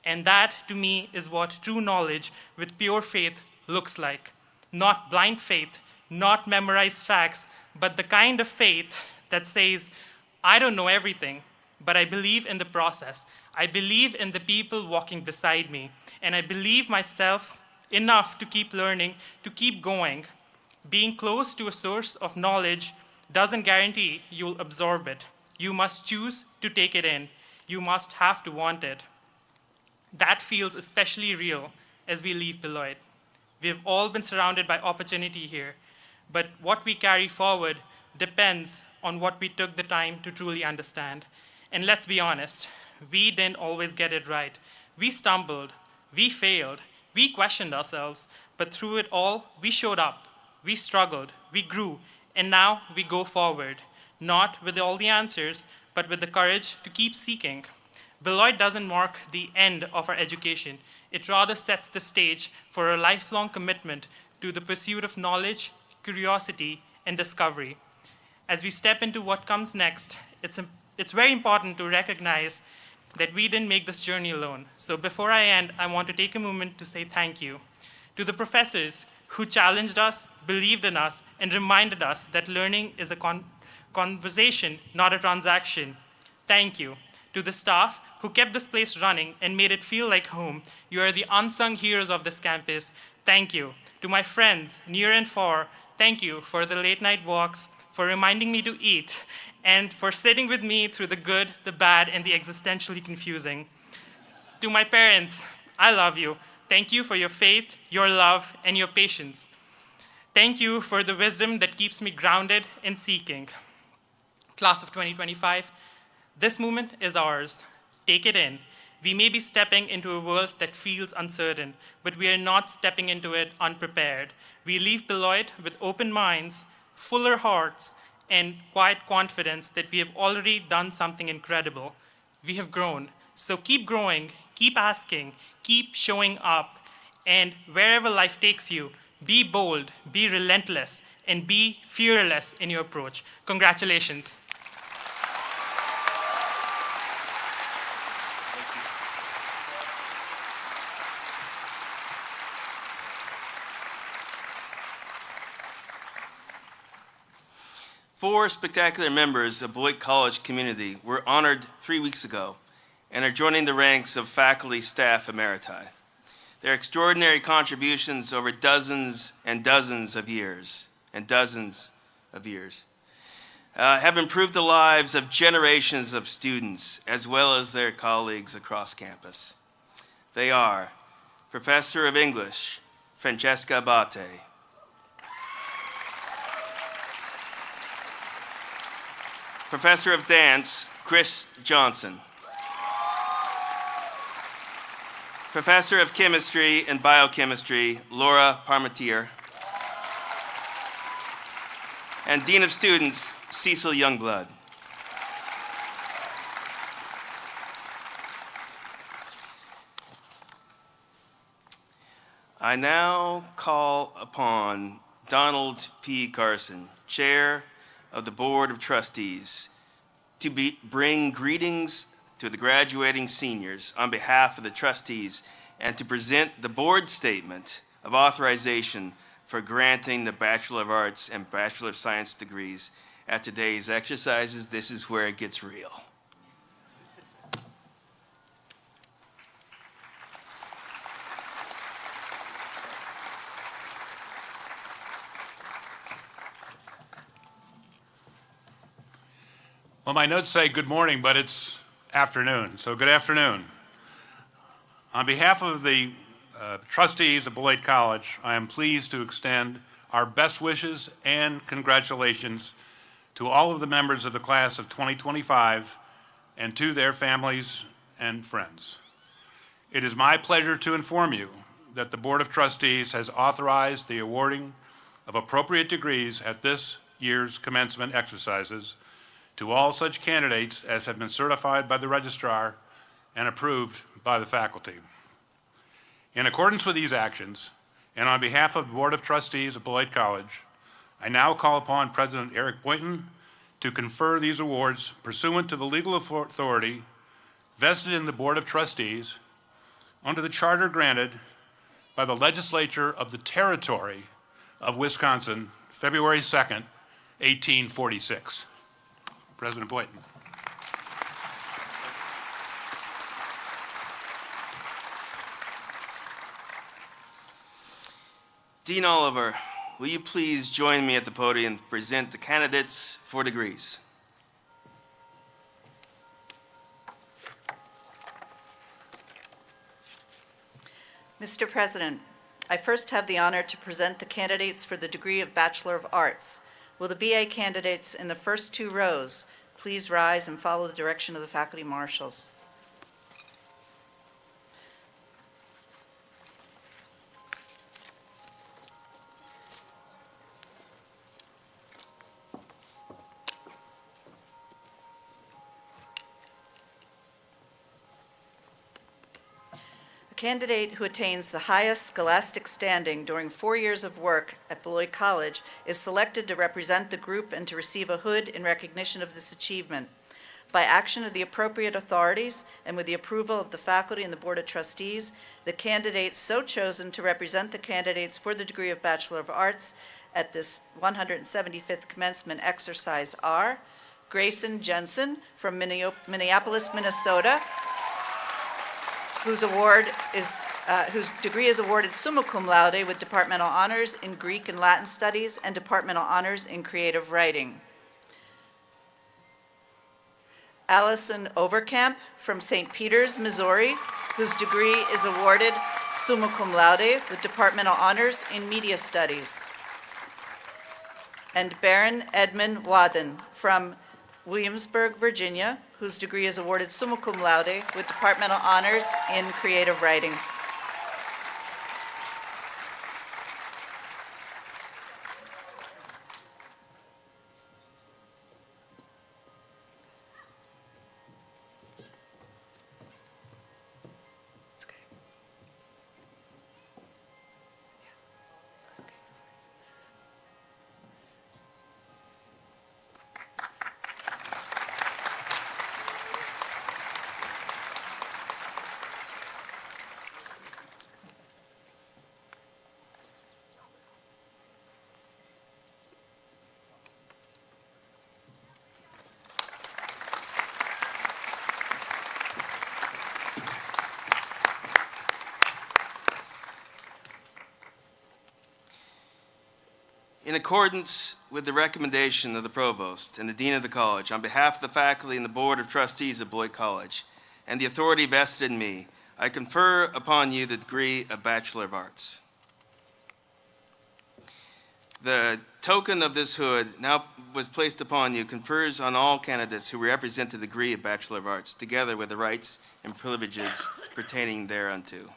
And that, to me, is what true knowledge with pure faith looks like. Not blind faith, not memorized facts, but the kind of faith that says, I don't know everything, but I believe in the process. I believe in the people walking beside me, and I believe myself enough to keep learning, to keep going. Being close to a source of knowledge doesn't guarantee you'll absorb it. You must choose to take it in. You must have to want it. That feels especially real as we leave Beloit. We've all been surrounded by opportunity here, but what we carry forward depends on what we took the time to truly understand. And let's be honest, we didn't always get it right. We stumbled, we failed, we questioned ourselves, but through it all, we showed up, we struggled, we grew, and now we go forward, not with all the answers, but with the courage to keep seeking. Beloit doesn't mark the end of our education. It rather sets the stage for a lifelong commitment to the pursuit of knowledge, curiosity, and discovery. As we step into what comes next, it's very important to recognize that we didn't make this journey alone. So before I end, I want to take a moment to say thank you to the professors who challenged us, believed in us, and reminded us that learning is a conversation, not a transaction. Thank you to the staff who kept this place running and made it feel like home. You are the unsung heroes of this campus. Thank you. To my friends, near and far, thank you for the late night walks, for reminding me to eat, and for sitting with me through the good, the bad, and the existentially confusing. To my parents, I love you. Thank you for your faith, your love, and your patience. Thank you for the wisdom that keeps me grounded and seeking. Class of 2025, this moment is ours. Take it in. We may be stepping into a world that feels uncertain, but we are not stepping into it unprepared. We leave Beloit with open minds, fuller hearts, and quiet confidence that we have already done something incredible. We have grown. So keep growing, keep asking, keep showing up, and wherever life takes you, be bold, be relentless, and be fearless in your approach. Congratulations. Four spectacular members of Beloit College community were honored 3 weeks ago and are joining the ranks of faculty, staff, emeriti. Their extraordinary contributions over dozens and dozens of years, have improved the lives of generations of students as well as their colleagues across campus. They are Professor of English, Francesca Abate. Professor of Dance, Chris Johnson. Professor of Chemistry and Biochemistry, Laura Parmentier. And Dean of Students, Cecil Youngblood. I now call upon Donald P. Carson, Chair of the Board of Trustees, to bring greetings to the graduating seniors on behalf of the trustees and to present the board statement of authorization for granting the Bachelor of Arts and Bachelor of Science degrees at today's exercises. This is where it gets real. Well, my notes say good morning, but it's afternoon, so good afternoon. On behalf of the trustees of Beloit College, I am pleased to extend our best wishes and congratulations to all of the members of the class of 2025 and to their families and friends. It is my pleasure to inform you that the Board of Trustees has authorized the awarding of appropriate degrees at this year's commencement exercises to all such candidates as have been certified by the registrar and approved by the faculty. In accordance with these actions, and on behalf of the Board of Trustees of Beloit College, I now call upon President Eric Boynton to confer these awards pursuant to the legal authority vested in the Board of Trustees under the charter granted by the legislature of the Territory of Wisconsin, February 2nd, 1846. President Boynton. Dean Oliver, will you please join me at the podium and present the candidates for degrees? Mr. President, I first have the honor to present the candidates for the degree of Bachelor of Arts. Will the BA candidates in the first two rows please rise and follow the direction of the faculty marshals? A candidate who attains the highest scholastic standing during 4 years of work at Beloit College is selected to represent the group and to receive a hood in recognition of this achievement. By action of the appropriate authorities and with the approval of the faculty and the Board of Trustees, the candidates so chosen to represent the candidates for the degree of Bachelor of Arts at this 175th commencement exercise are Grayson Jensen from Minneapolis, Minnesota, whose degree is awarded summa cum laude with departmental honors in Greek and Latin studies and departmental honors in creative writing. Allison Overkamp from St. Peters, Missouri, whose degree is awarded summa cum laude with departmental honors in media studies. And Baron Edmund Wadden from Williamsburg, Virginia, whose degree is awarded summa cum laude with departmental honors in creative writing. In accordance with the recommendation of the Provost and the Dean of the College, on behalf of the faculty and the Board of Trustees of Beloit College, and the authority vested in me, I confer upon you the degree of Bachelor of Arts. The token of this hood now was placed upon you confers on all candidates who represent the degree of Bachelor of Arts, together with the rights and privileges pertaining thereunto.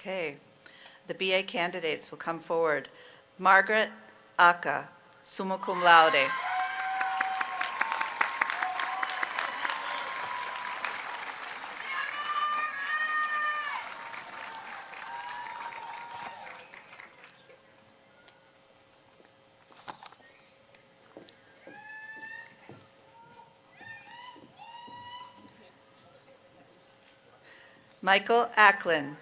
Okay, the BA candidates will come forward. Margaret Aka, summa cum laude. Michael Acklin.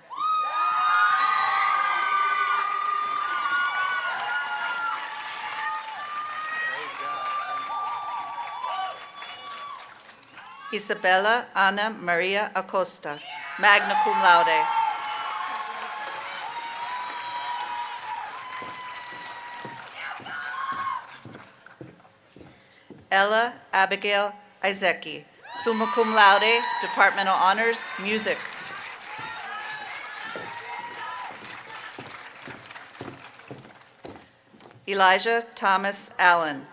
Isabella Ana Maria Acosta, magna cum laude. Ella Abigail Izeki, summa cum laude, departmental honors, music. Elijah Thomas Allen.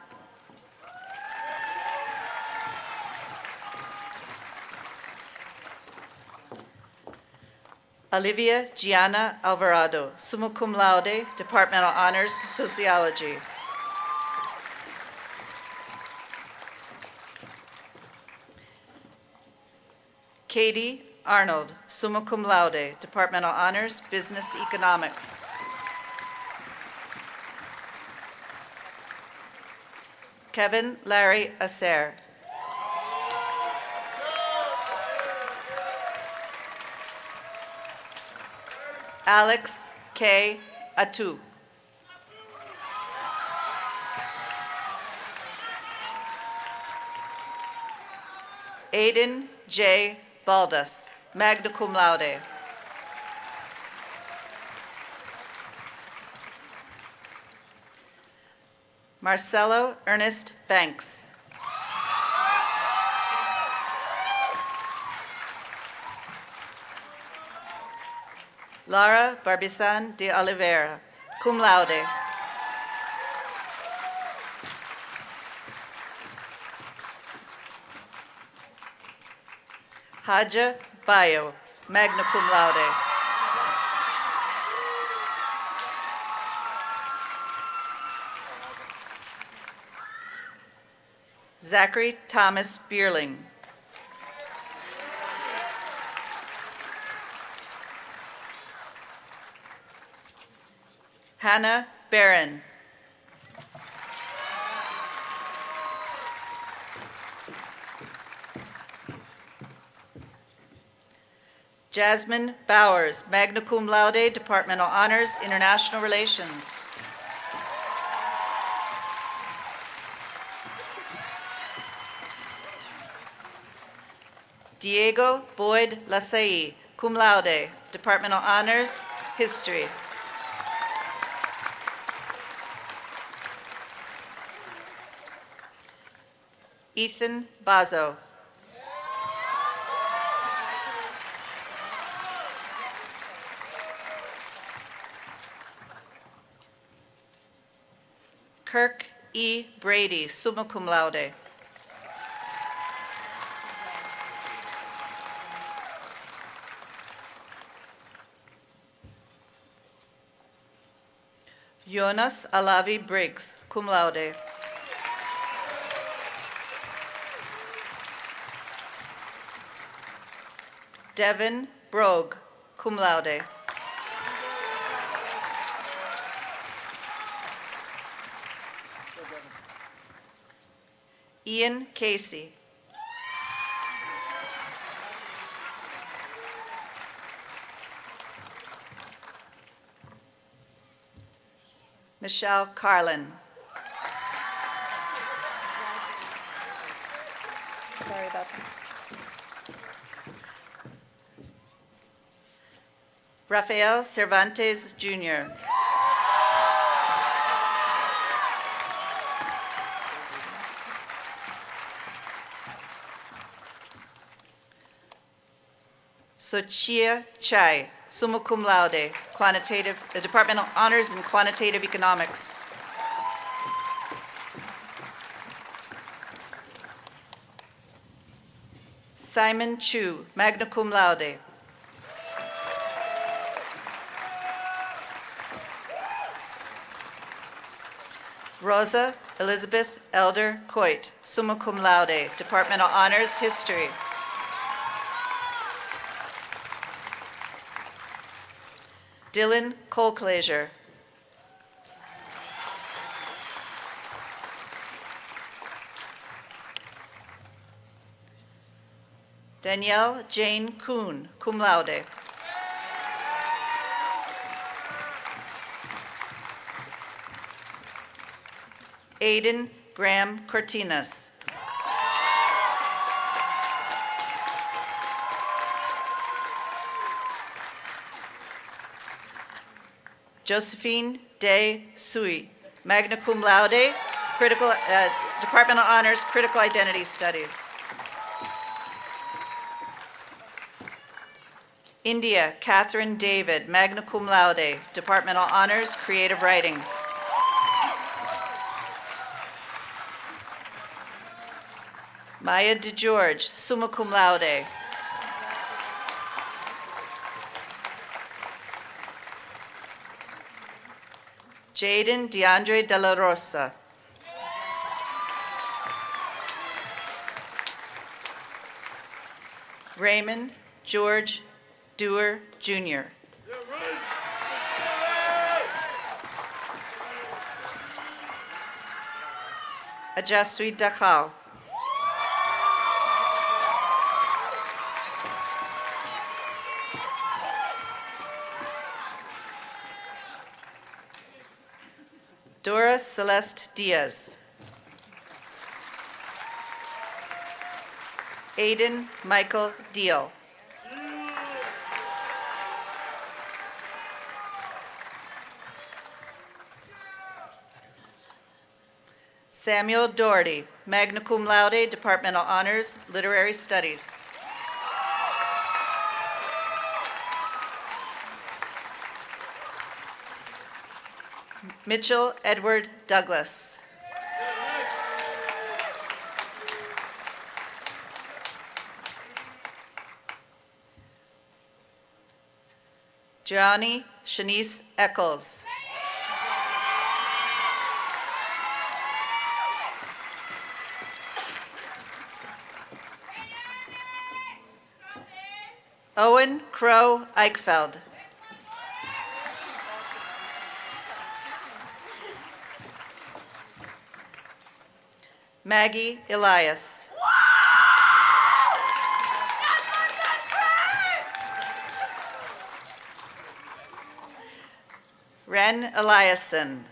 Olivia Gianna Alvarado, summa cum laude, departmental honors, sociology. Katie Arnold, summa cum laude, Departmental Honors, Business Economics. Kevin Larry Acer. Alex K. Atu. Aiden J. Baldas, magna cum laude. Marcelo Ernest Banks. Lara Barbisan de Oliveira, cum laude. Haja Bayo, magna cum laude. Zachary Thomas Bierling. Hannah Barron. Jasmine Bowers, magna cum laude, Departmental Honors, International Relations. Diego Boyd Lasai, cum laude, Departmental Honors, History. Ethan Bazo. Kirk E. Brady, summa cum laude. Jonas Alavi Briggs, cum laude. Devin Brogue, cum laude. Ian Casey. Michelle Carlin. Sorry about that. Rafael Cervantes, Jr. Sochia Chai, summa cum laude, Departmental Honors in Quantitative Economics. Simon Chu, magna cum laude. Rosa Elizabeth Elder Coit, summa cum laude, Departmental Honors, History. Dylan Colclaser. Danielle Jane Kuhn, cum laude. Aiden Graham Cortinas. Josephine Day Sui, magna cum laude, Departmental Honors, Critical Identity Studies. India Catherine David, magna cum laude, Departmental Honors, Creative Writing. Maya DeGeorge, summa cum laude. Jaden DeAndre De La Rosa. Raymond George Dewar, Jr. Ajaswi Dakhao. Dora Celeste Diaz. Aiden Michael Deal. Samuel Doherty, magna cum laude, departmental honors, literary studies. Mitchell Edward Douglas. Gianni Shanice Eccles. Owen Crow Eichfeld. Maggie Elias. Ren Eliason.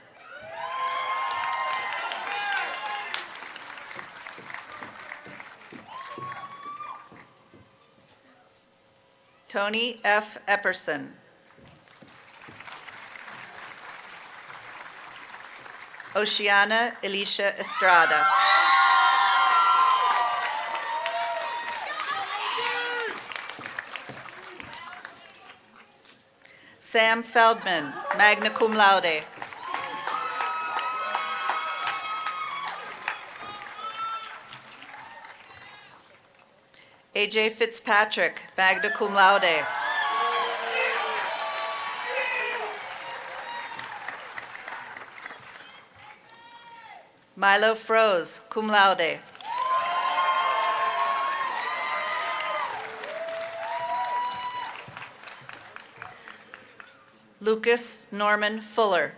Tony F. Epperson. Oceana Alicia Estrada. Sam Feldman, magna cum laude. AJ Fitzpatrick, magna cum laude. Milo Froze, cum laude. Lucas Norman Fuller.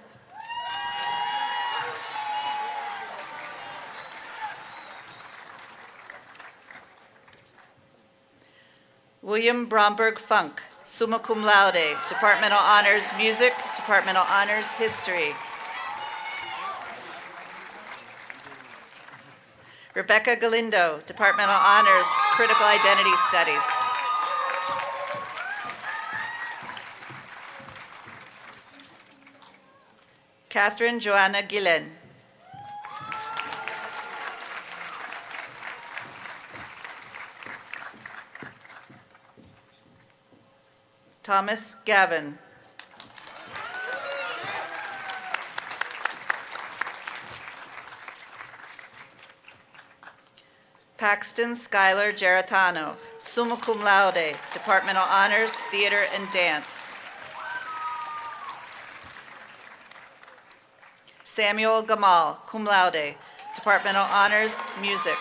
William Bromberg Funk, summa cum laude, departmental honors music, departmental honors history. Rebecca Galindo, departmental honors critical identity studies. Catherine Joanna Gillen. Thomas Gavin. Paxton Schuyler Geritano, summa cum laude, departmental honors theater and dance. Samuel Gamal, cum laude, departmental honors, music.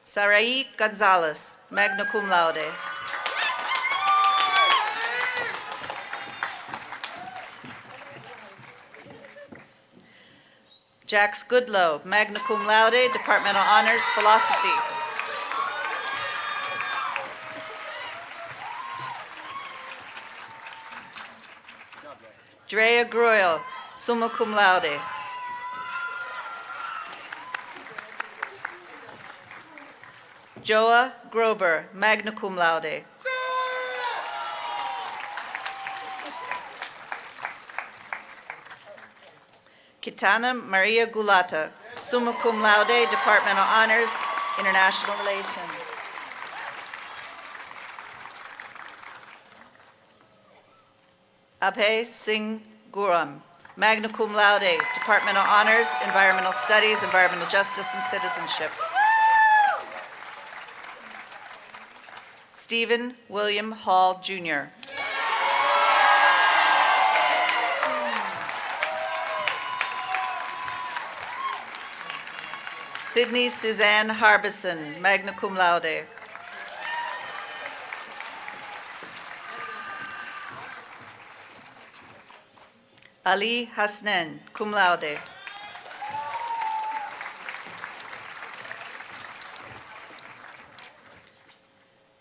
Sarai Gonzalez, magna cum laude. Jax Goodlow, magna cum laude, departmental honors, philosophy. Drea Groyle, summa cum laude. Joa Grober, magna cum laude. Kitana Maria Gulata, summa cum laude, departmental honors, international relations. Abhay Singh Guram, magna cum laude, departmental honors, environmental studies, environmental justice, and citizenship. Stephen William Hall, Jr. Sydney Suzanne Harbison, magna cum laude. Ali Hasnen, cum laude.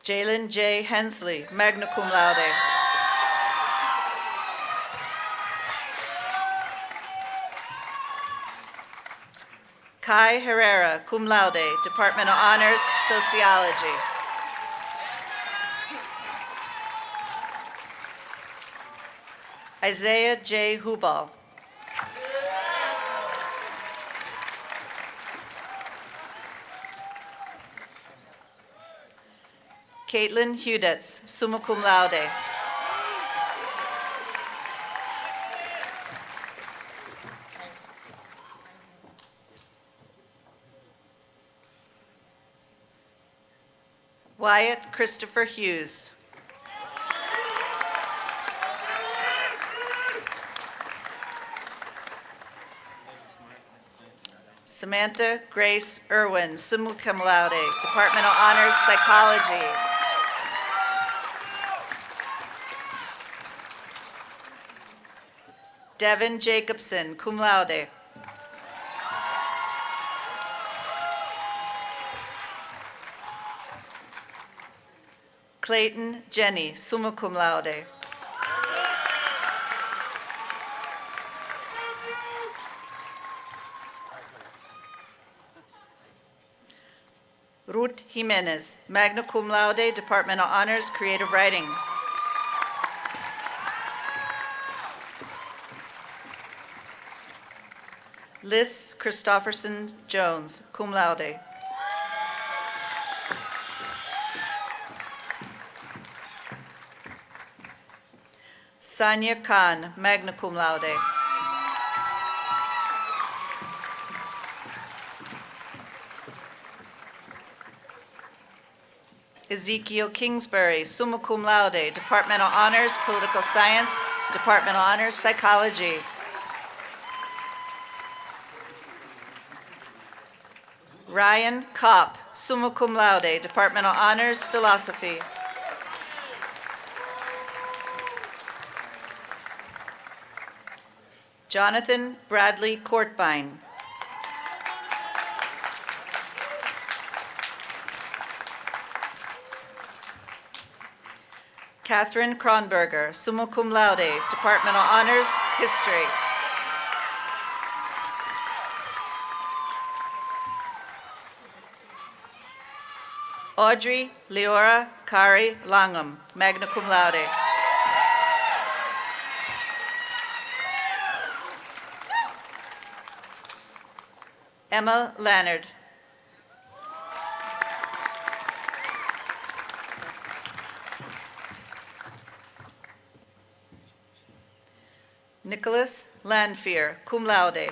Jalen J. Hensley, magna cum laude. Kai Herrera, cum laude, Department of Honors, Sociology. Isaiah J. Hubal. Caitlin Hudetz, summa cum laude. Wyatt Christopher Hughes. Samantha Grace Irwin, summa cum laude, Department of Honors, Psychology. Devin Jacobson, cum laude. Clayton Jenny, summa cum laude. Ruth Jimenez, magna cum laude, Department of Honors, Creative Writing. Liz Christofferson Jones, cum laude. Sanya Khan, magna cum laude. Ezekiel Kingsbury, summa cum laude, Department of Honors, Political Science, Department of Honors, Psychology. Ryan Kopp, summa cum laude, Department of Honors, Philosophy. Jonathan Bradley Courtbine. Catherine Kronberger, summa cum laude, Department of Honors, History. Audrey Leora Kari Langham, magna cum laude. Emma Lannard. Nicholas Lanfear, cum laude.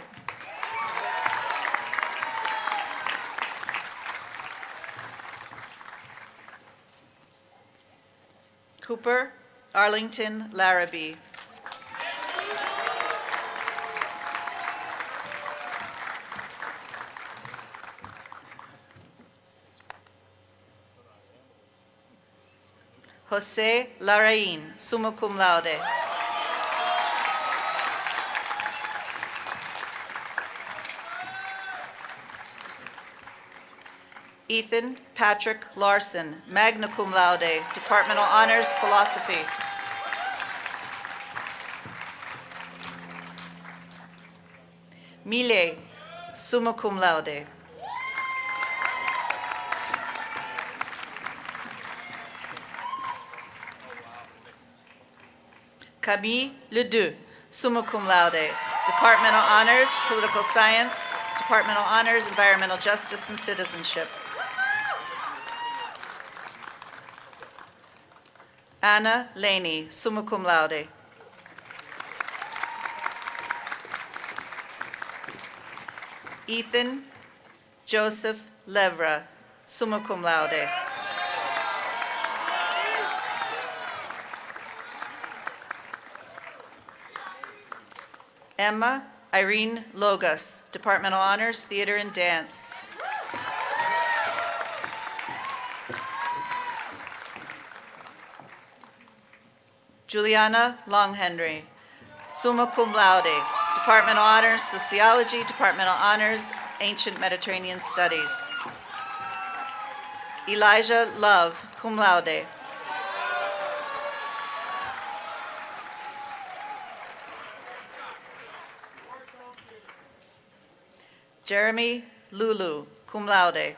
Cooper Arlington Larrabee. Jose Larraín, summa cum laude. Ethan Patrick Larson, magna cum laude, Department of Honors, Philosophy. Mile, summa cum laude. Camille Ledoux, summa cum laude, Department of Honors, Political Science, Department of Honors, Environmental Justice and Citizenship. Anna Laney, summa cum laude. Ethan Joseph Levra, summa cum laude. Emma Irene Logas, Department of Honors, Theater and Dance. Juliana Longhenry, summa cum laude, Departmental Honors, Sociology, Departmental Honors, Ancient Mediterranean Studies. Elijah Love, cum laude. Jeremy Lulu, cum laude.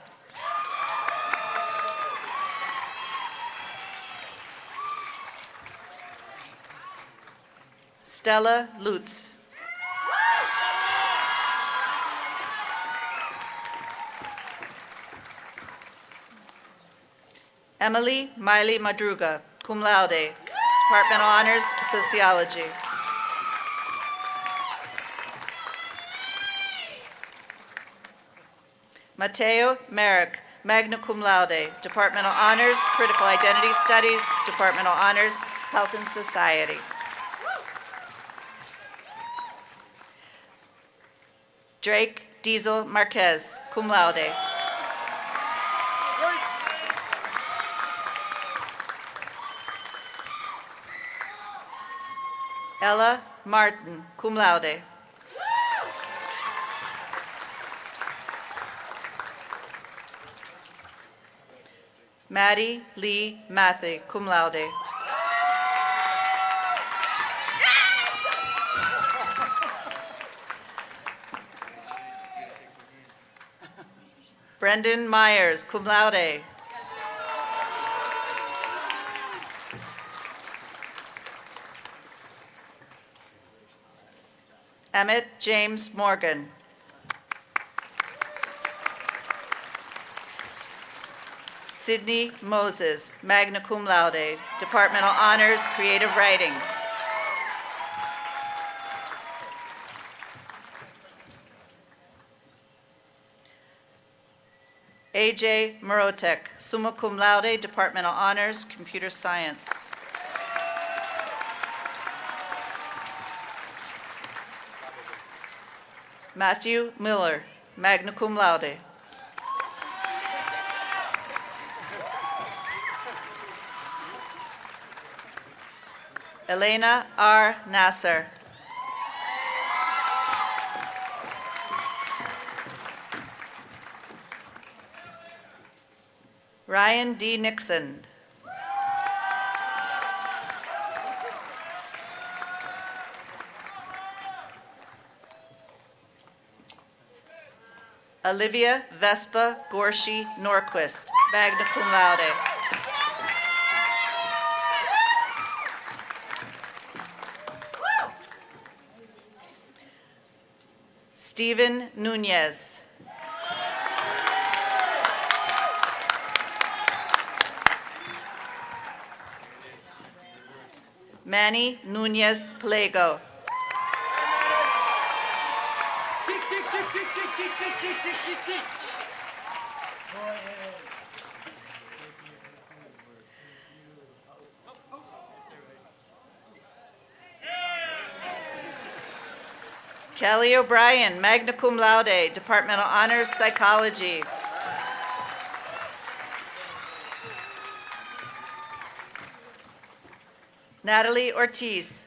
Stella Lutz. Emily Miley Madruga, cum laude, Departmental Honors, Sociology. Mateo Merrick, magna cum laude, Departmental Honors, Critical Identity Studies, Departmental Honors, Health and Society. Drake Diesel Marquez, cum laude. Ella Martin, cum laude. Maddie Lee Mathy, cum laude. Brendan Myers, cum laude. Emmett James Morgan. Sydney Moses, magna cum laude, Departmental Honors, Creative Writing. AJ Morotek, summa cum laude, Departmental Honors, Computer Science. Matthew Miller, magna cum laude. Elena R. Nasser. Ryan D. Nixon. Olivia Vespa Gorshi Norquist, magna cum laude. Stephen Nunez. Manny Nunez Plego. Kelly O'Brien, magna cum laude, Departmental Honors, Psychology. Natalie Ortiz.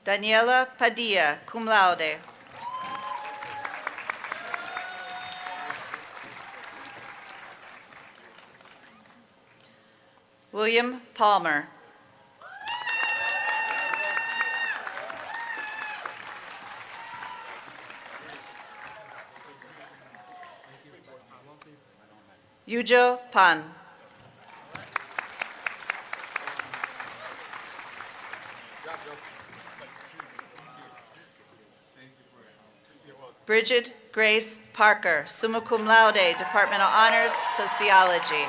Daniela Padilla, cum laude. William Palmer. Yujo Pan. Bridget Grace Parker, summa cum laude, Departmental Honors, Sociology.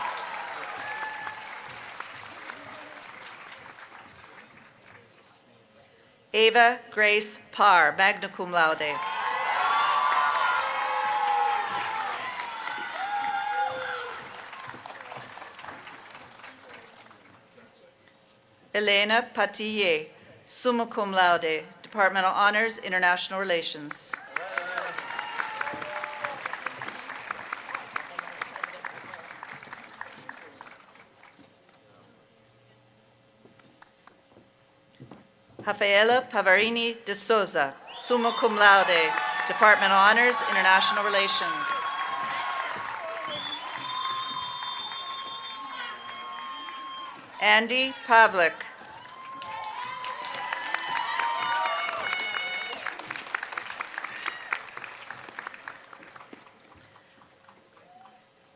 Ava Grace Parr, magna cum laude. Elena Patille, summa cum laude, Departmental Honors, International Relations. Rafaela Pavarini de Souza, summa cum laude, Department of Honors, International Relations. Andy Pavlik.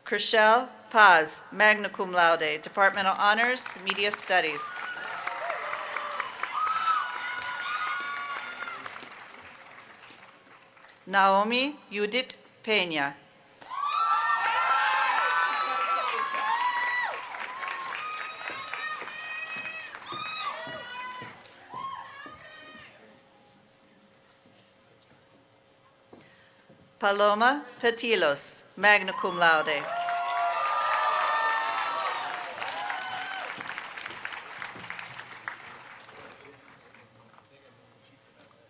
Chriselle Paz, magna cum laude, Department of Honors, Media Studies. Naomi Judith Peña. Paloma Petilos, magna cum laude.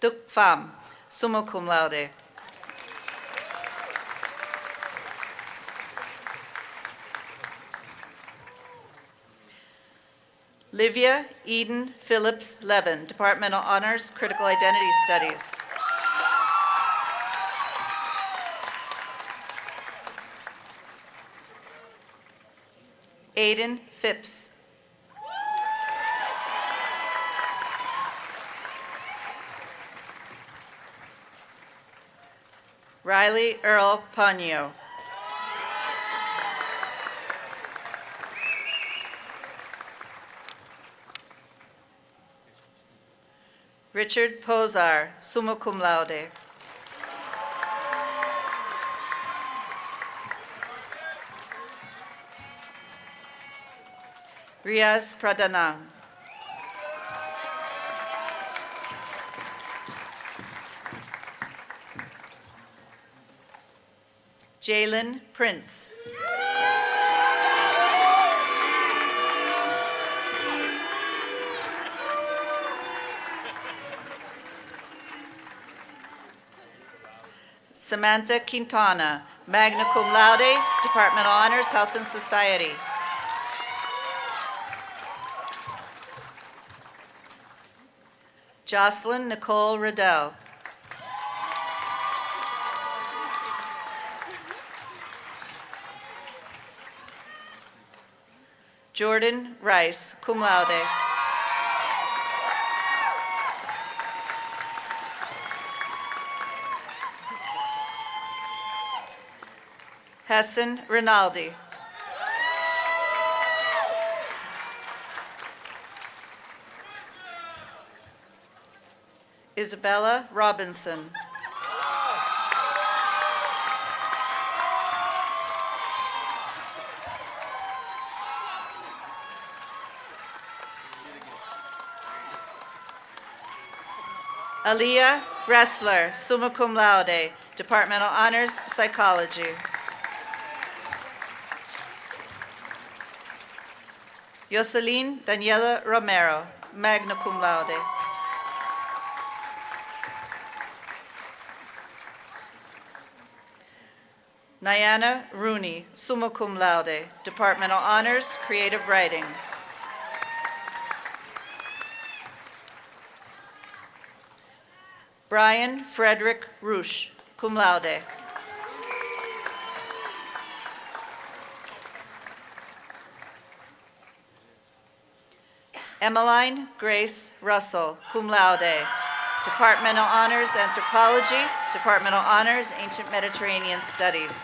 Duc Pham, summa cum laude. Livia Eden Phillips Levin, Department of Honors, Critical Identity Studies. Aiden Phipps. Riley Earl Ponyo. Richard Posar, summa cum laude. Riaz Pradhanang. Jalen Prince. Samantha Quintana, magna cum laude, Department of Honors, Health and Society. Jocelyn Nicole Riddell. Jordan Rice, cum laude. Hassan Rinaldi. Isabella Robinson. Aliyah Ressler, summa cum laude, Department of Honors, Psychology. Yoselin Daniela Romero, magna cum laude. Nyana Rooney, summa cum laude, Department of Honors, Creative Writing. Brian Frederick Roosh, cum laude. Emmeline Grace Russell, cum laude, Department of Honors, Anthropology, Department of Honors, Ancient Mediterranean Studies.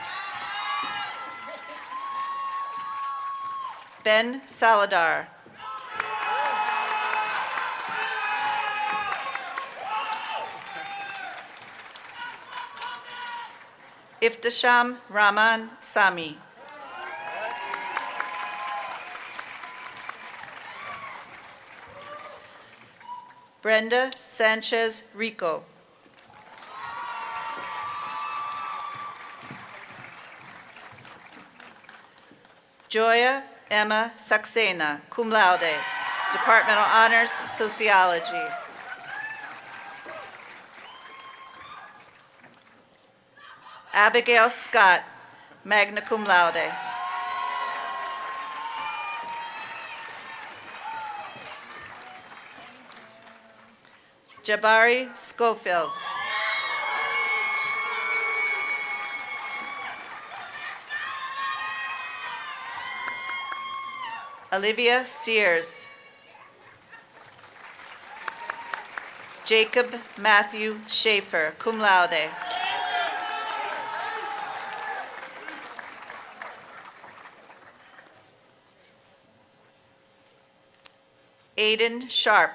Ben Saladar. Iftisham Rahman Sami. Brenda Sanchez Rico. Joya Emma Saxena, cum laude, Department of Honors, Sociology. Abigail Scott, magna cum laude. Jabari Schofield. Olivia Sears. Jacob Matthew Schaefer, cum laude. Aiden Sharp.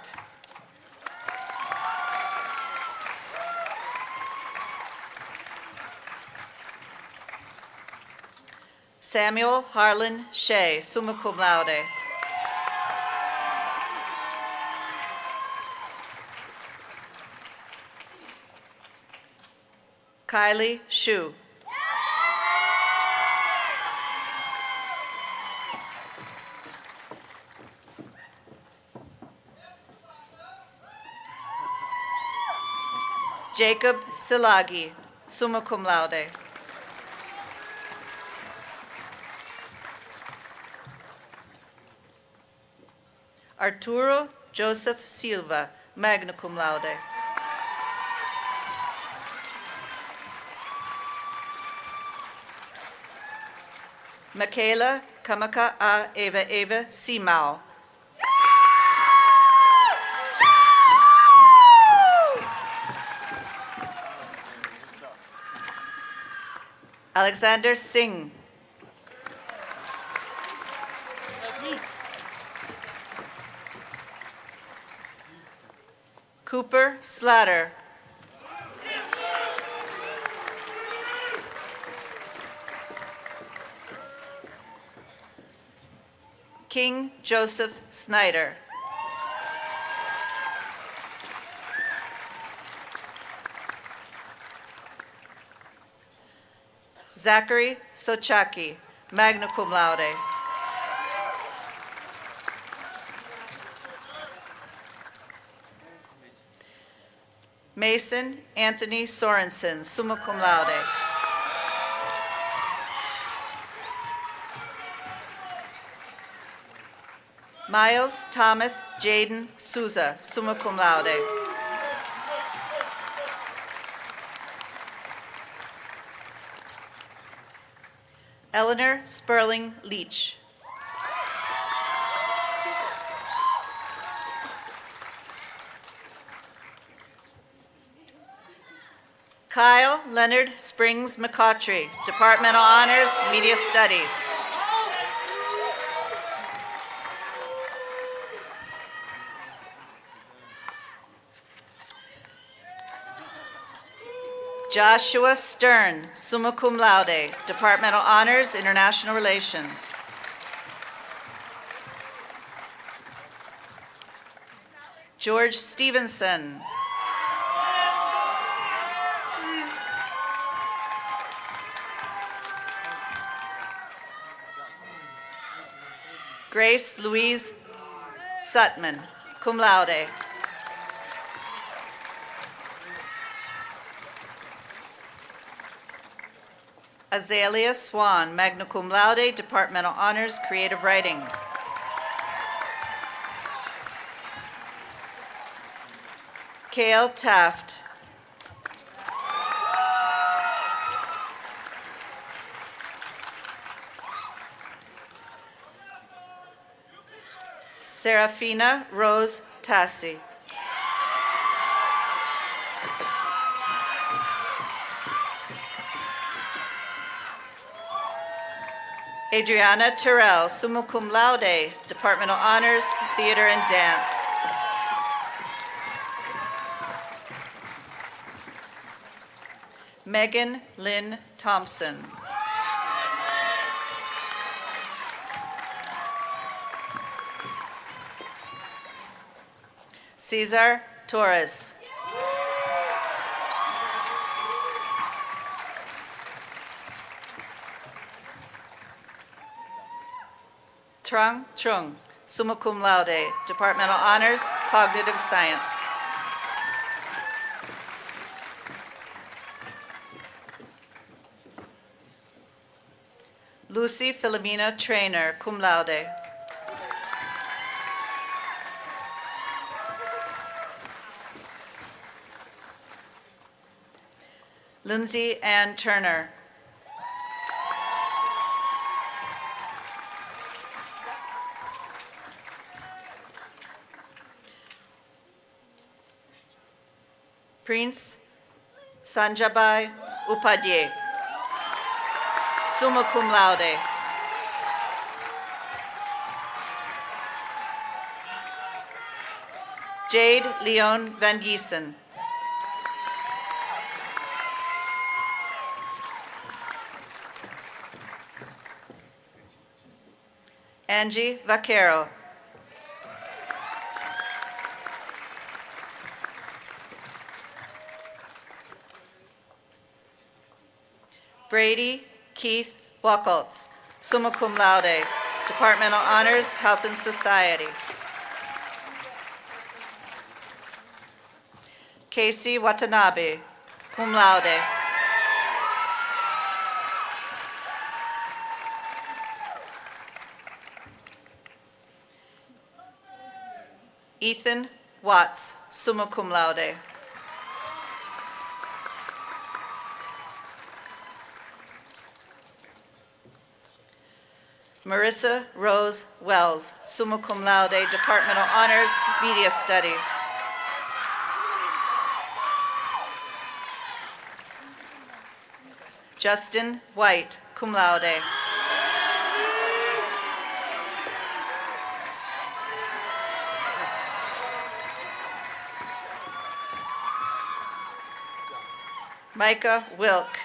Samuel Harlan Shea, summa cum laude. Kylie Shu. Jacob Silagi, summa cum laude. Arturo Joseph Silva, magna cum laude. Michaela Kamaka A. Eva Simao. Alexander Singh. Cooper Slatter. King Joseph Snyder. Zachary Sochaki, magna cum laude. Mason Anthony Sorensen, summa cum laude. Miles Thomas Jaden Souza, summa cum laude. Eleanor Sperling Leach. Kyle Leonard Springs McCautry, Departmental Honors, Media Studies. Joshua Stern, summa cum laude, Departmental Honors, International Relations. George Stevenson. Grace Louise Sutman, cum laude. Azalea Swan, magna cum laude, Departmental Honors, Creative Writing. Cale Taft. Serafina Rose Tassi. Adriana Terrell, summa cum laude, Departmental Honors, Theater and Dance. Megan Lynn Thompson. Cesar Torres. Trang Trung, summa cum laude, Departmental Honors, Cognitive Science. Lucy Philomena Trainer, cum laude. Lindsay Ann Turner. Prince Sanjabai Upadhyay, summa cum laude. Jade Leon Van Giesen. Angie Vaquero. Brady Keith Buckles, summa cum laude, Departmental Honors, Health and Society. Casey Watanabe, cum laude. Ethan Watts, summa cum laude. Marissa Rose Wells, summa cum laude, Departmental Honors, Media Studies. Justin White, cum laude. Micah Wilk.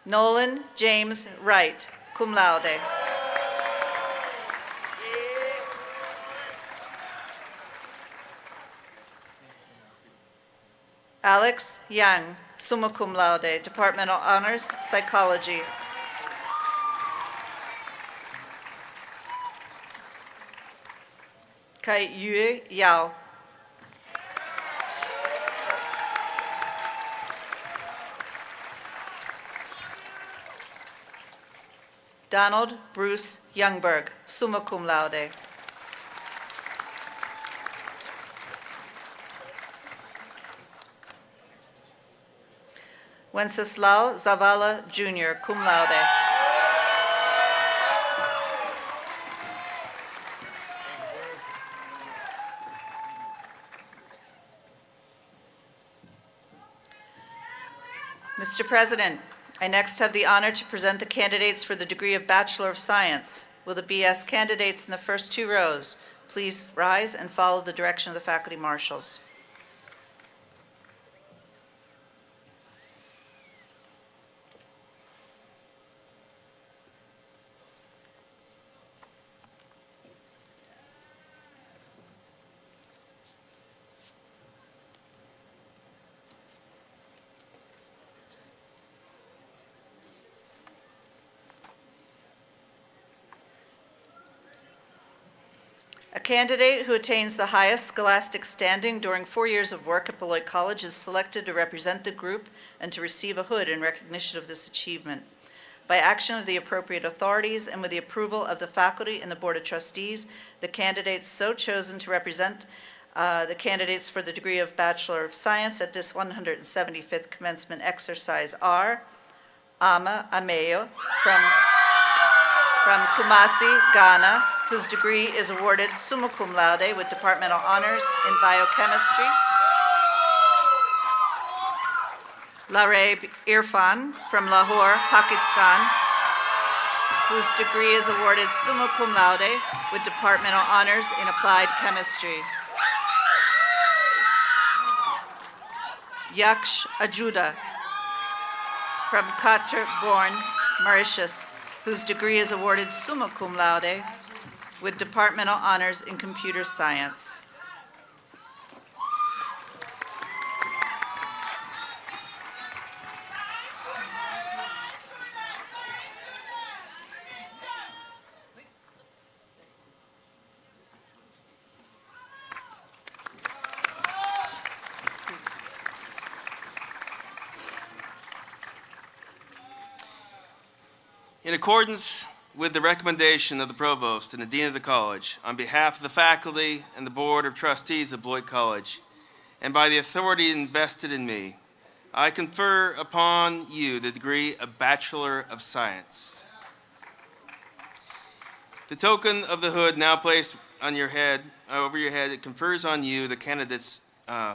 Nolan James Wright, cum laude. Alex Young, summa cum laude, Departmental Honors, Psychology. Kai Yue Yao. Donald Bruce Youngberg, summa cum laude. Wenceslao Zavala Jr., cum laude. Mr. President, I next have the honor to present the candidates for the degree of Bachelor of Science. Will the BS candidates in the first two rows please rise and follow the direction of the faculty marshals? A candidate who attains the highest scholastic standing during 4 years of work at Beloit College is selected to represent the group and to receive a hood in recognition of this achievement. By action of the appropriate authorities and with the approval of the faculty and the Board of Trustees, the candidates so chosen to represent the candidates for the degree of Bachelor of Science at this 175th commencement exercise are Ama Ameyo from Kumasi, Ghana, whose degree is awarded summa cum laude with departmental honors in biochemistry. Lareb Irfan from Lahore, Pakistan, whose degree is awarded summa cum laude with departmental honors in applied chemistry. Yaksh Ajuda from Qatar-born, Mauritius, whose degree is awarded summa cum laude with departmental honors in computer science. In accordance with the recommendation of the provost and the dean of the college, on behalf of the faculty and the board of trustees of Beloit College, and by the authority invested in me, I confer upon you the degree of Bachelor of Science. The token of the hood now placed on your head, over your head, it confers on you the candidates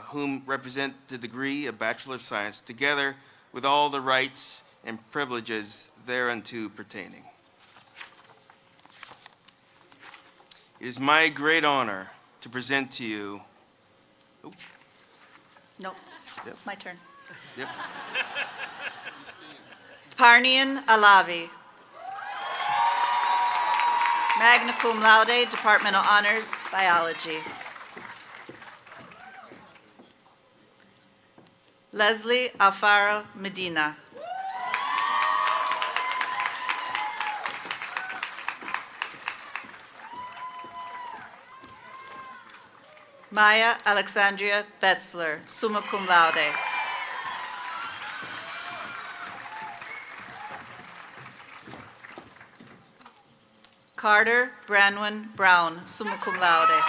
whom represent the degree of Bachelor of Science, together with all the rights and privileges thereunto pertaining. It is my great honor to present to you. No, it's my turn. Yep. Parnian Alavi. Magna cum laude, Departmental Honors, Biology. Leslie Alfaro Medina. Maya Alexandria Betzler, summa cum laude. Carter Branwyn Brown, summa cum laude.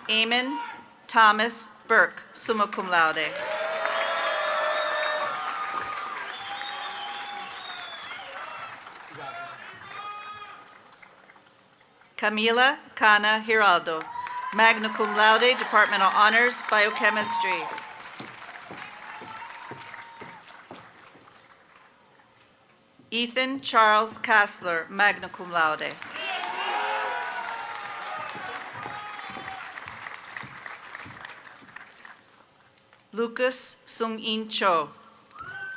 Eamon Thomas Burke, summa cum laude. Camila Cana Giraldo, magna cum laude, Departmental Honors, Biochemistry. Ethan Charles Kassler, magna cum laude. Lucas Sung-in Cho,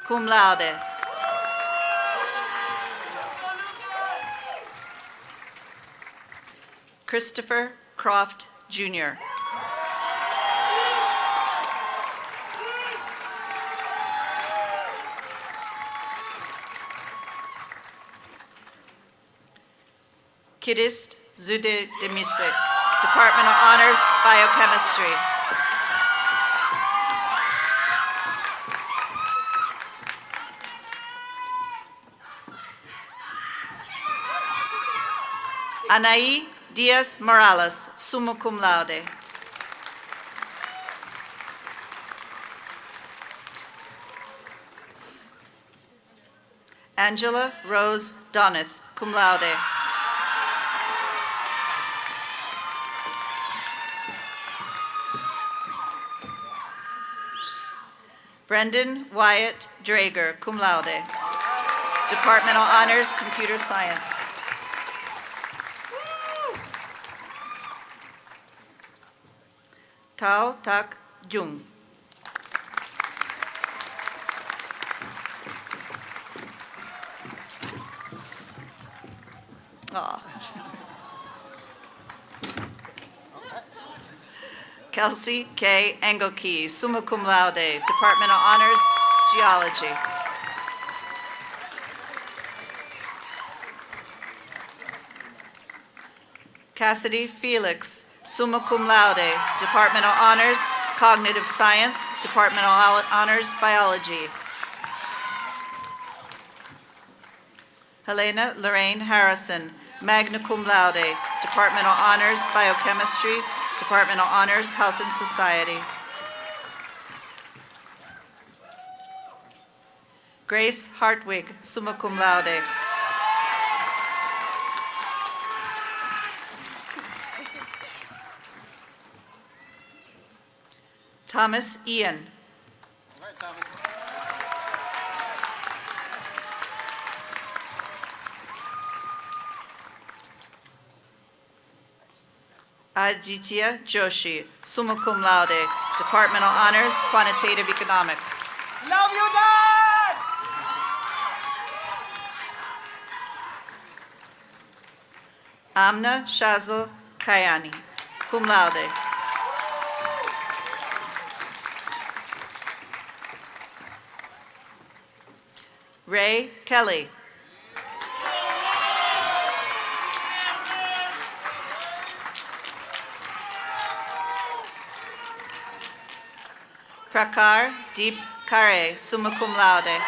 cum laude. Christopher Croft, Jr. Kirist Zude Demise, Departmental Honors, Biochemistry. Anaí Diaz Morales, summa cum laude. Angela Rose Doneth, cum laude. Brendan Wyatt Drager, cum laude. Departmental Honors, Computer Science. Tao Tak Jung. Kelsey K. Engelke, summa cum laude, Departmental Honors, Geology. Cassidy Felix, summa cum laude, Departmental Honors, Cognitive Science, Departmental Honors, Biology. Helena Lorraine Harrison, magna cum laude, Departmental Honors, Biochemistry, Departmental Honors, Health and Society. Grace Hartwig, summa cum laude. Thomas Ian. Aditya Joshi, summa cum laude, Departmental Honors, Quantitative Economics. Love you, Dad! Amna Shazal Kayani, cum laude. Ray Kelly. Prakar Deep Kare, summa cum laude.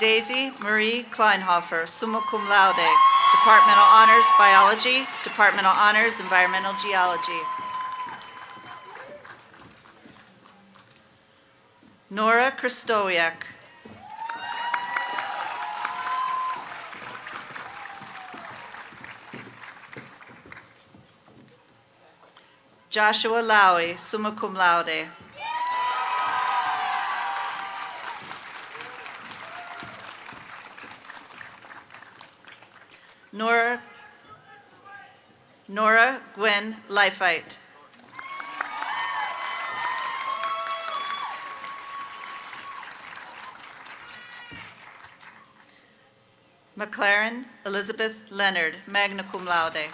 Daisy Marie Kleinhofer, summa cum laude, Departmental Honors Biology, Departmental Honors Environmental Geology. Nora Kristowiak. Joshua Lowy, summa cum laude. Nora Gwen Leifheit. McLaren Elizabeth Leonard, magna cum laude.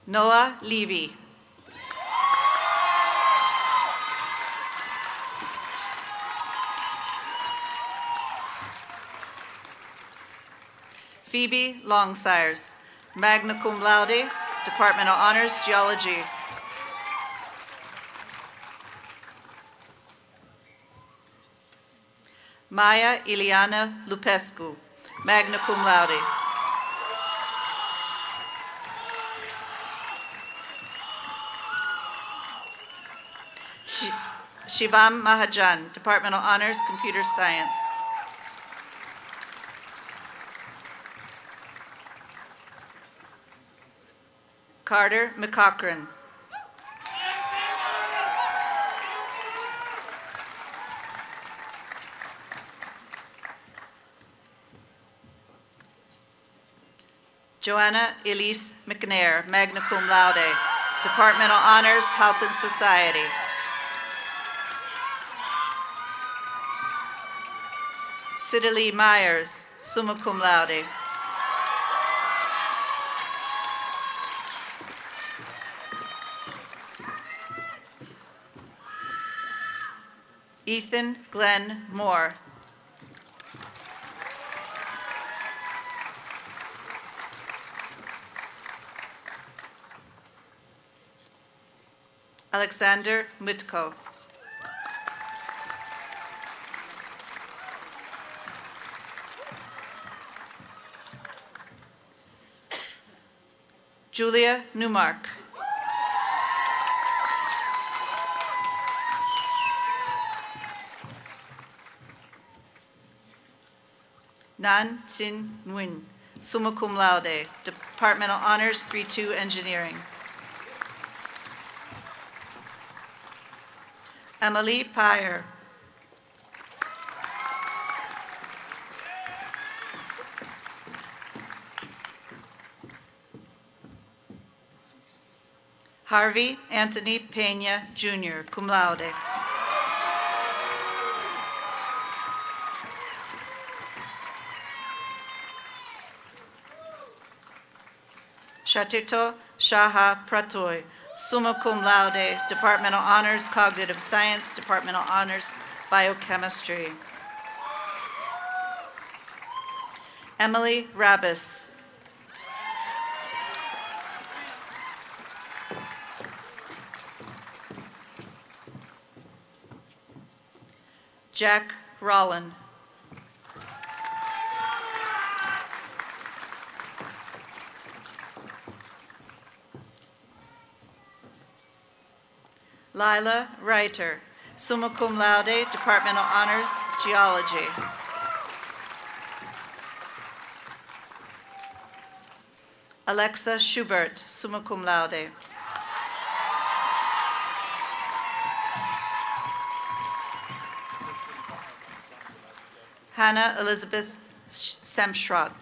Noah Levy. Phoebe Longsires, magna cum laude, Departmental Honors Geology. Maya Ileana Lupescu, magna cum laude. Shivam Mahajan, Departmental Honors Computer Science. Carter McCochran. Joanna Elise McNair, magna cum laude, Departmental Honors Health and Society. Sidalee Myers, summa cum laude. Ethan Glenn Moore. Alexander Mitko. Julia Newmark. Nan Tin Nguyen, summa cum laude, Departmental Honors 3-2 Engineering. Emily Pyer. Harvey Anthony Pena, Jr., cum laude. Shatito Shaha Pratoy, summa cum laude, Departmental Honors Cognitive Science, Departmental Honors Biochemistry. Emily Rabis. Jack Rollin. Lila Reiter, summa cum laude, Departmental Honors Geology. Alexa Schubert, summa cum laude. Hannah Elizabeth Semschrott.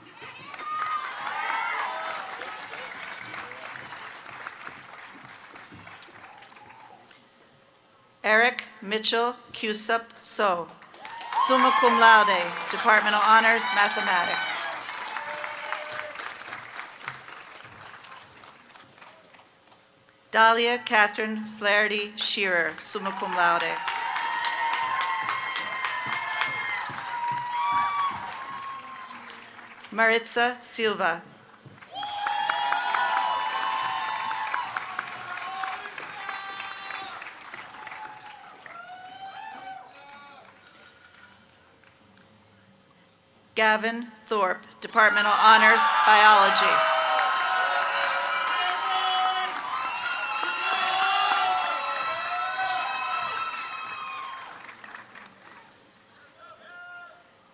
Eric Mitchell Cusup So, summa cum laude, Departmental Honors Mathematics. Dahlia Catherine Flaherty Shearer, summa cum laude. Maritza Silva. Gavin Thorpe, Departmental Honors, Biology.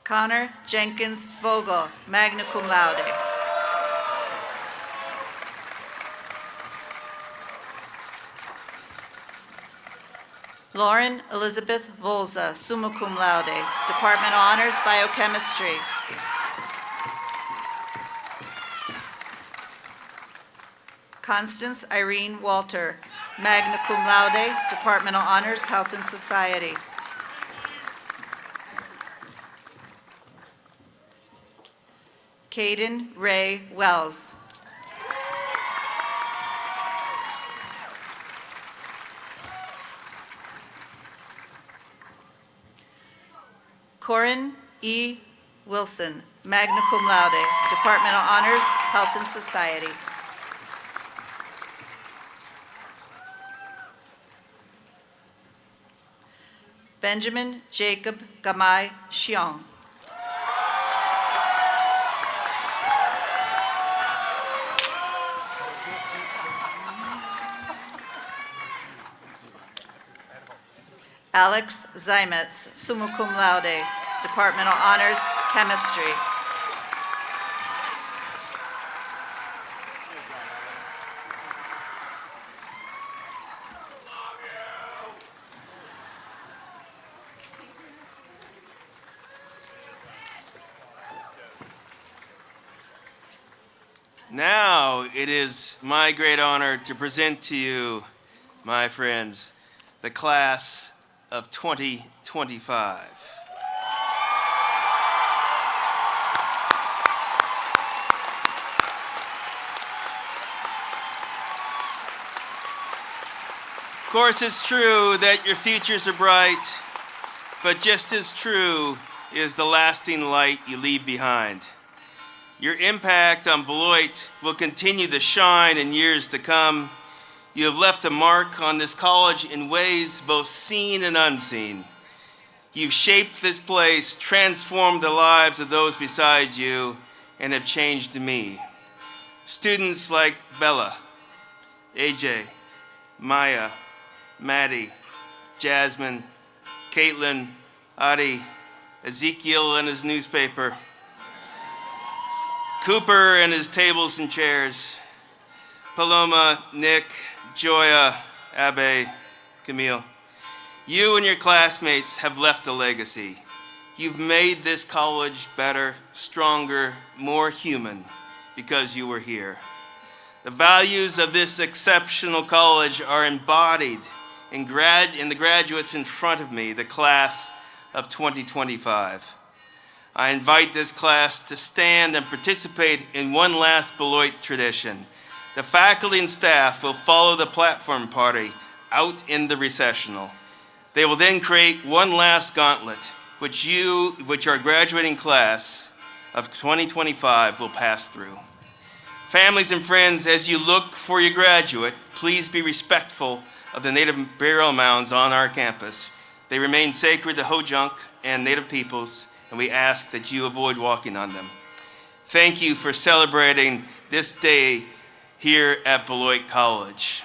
Connor Jenkins Vogel, magna cum laude. Lauren Elizabeth Volza, summa cum laude, Departmental Honors, Biochemistry. Constance Irene Walter, magna cum laude, Departmental Honors, Health and Society. Caden Ray Wells. Corin E. Wilson, magna cum laude, Departmental Honors, Health and Society. Benjamin Jacob Gamay Xiong. Alex Zimetz, summa cum laude, Departmental Honors, Chemistry. Now it is my great honor to present to you, my friends, the class of 2025. Of course, it's true that your futures are bright, but just as true is the lasting light you leave behind. Your impact on Beloit will continue to shine in years to come. You have left a mark on this college in ways both seen and unseen. You've shaped this place, transformed the lives of those beside you, and have changed me. Students like Bella, AJ, Maya, Maddie, Jasmine, Caitlin, Adi, Ezekiel and his newspaper, Cooper and his tables and chairs, Paloma, Nick, Joya, Abe, Camille. You and your classmates have left a legacy. You've made this college better, stronger, more human because you were here. The values of this exceptional college are embodied in the graduates in front of me, the class of 2025. I invite this class to stand and participate in one last Beloit tradition. The faculty and staff will follow the platform party out in the recessional. They will then create one last gauntlet, which our graduating class of 2025 will pass through. Families and friends, as you look for your graduate, please be respectful of the Native burial mounds on our campus. They remain sacred to Ho-Junk and Native peoples, and we ask that you avoid walking on them. Thank you for celebrating this day here at Beloit College.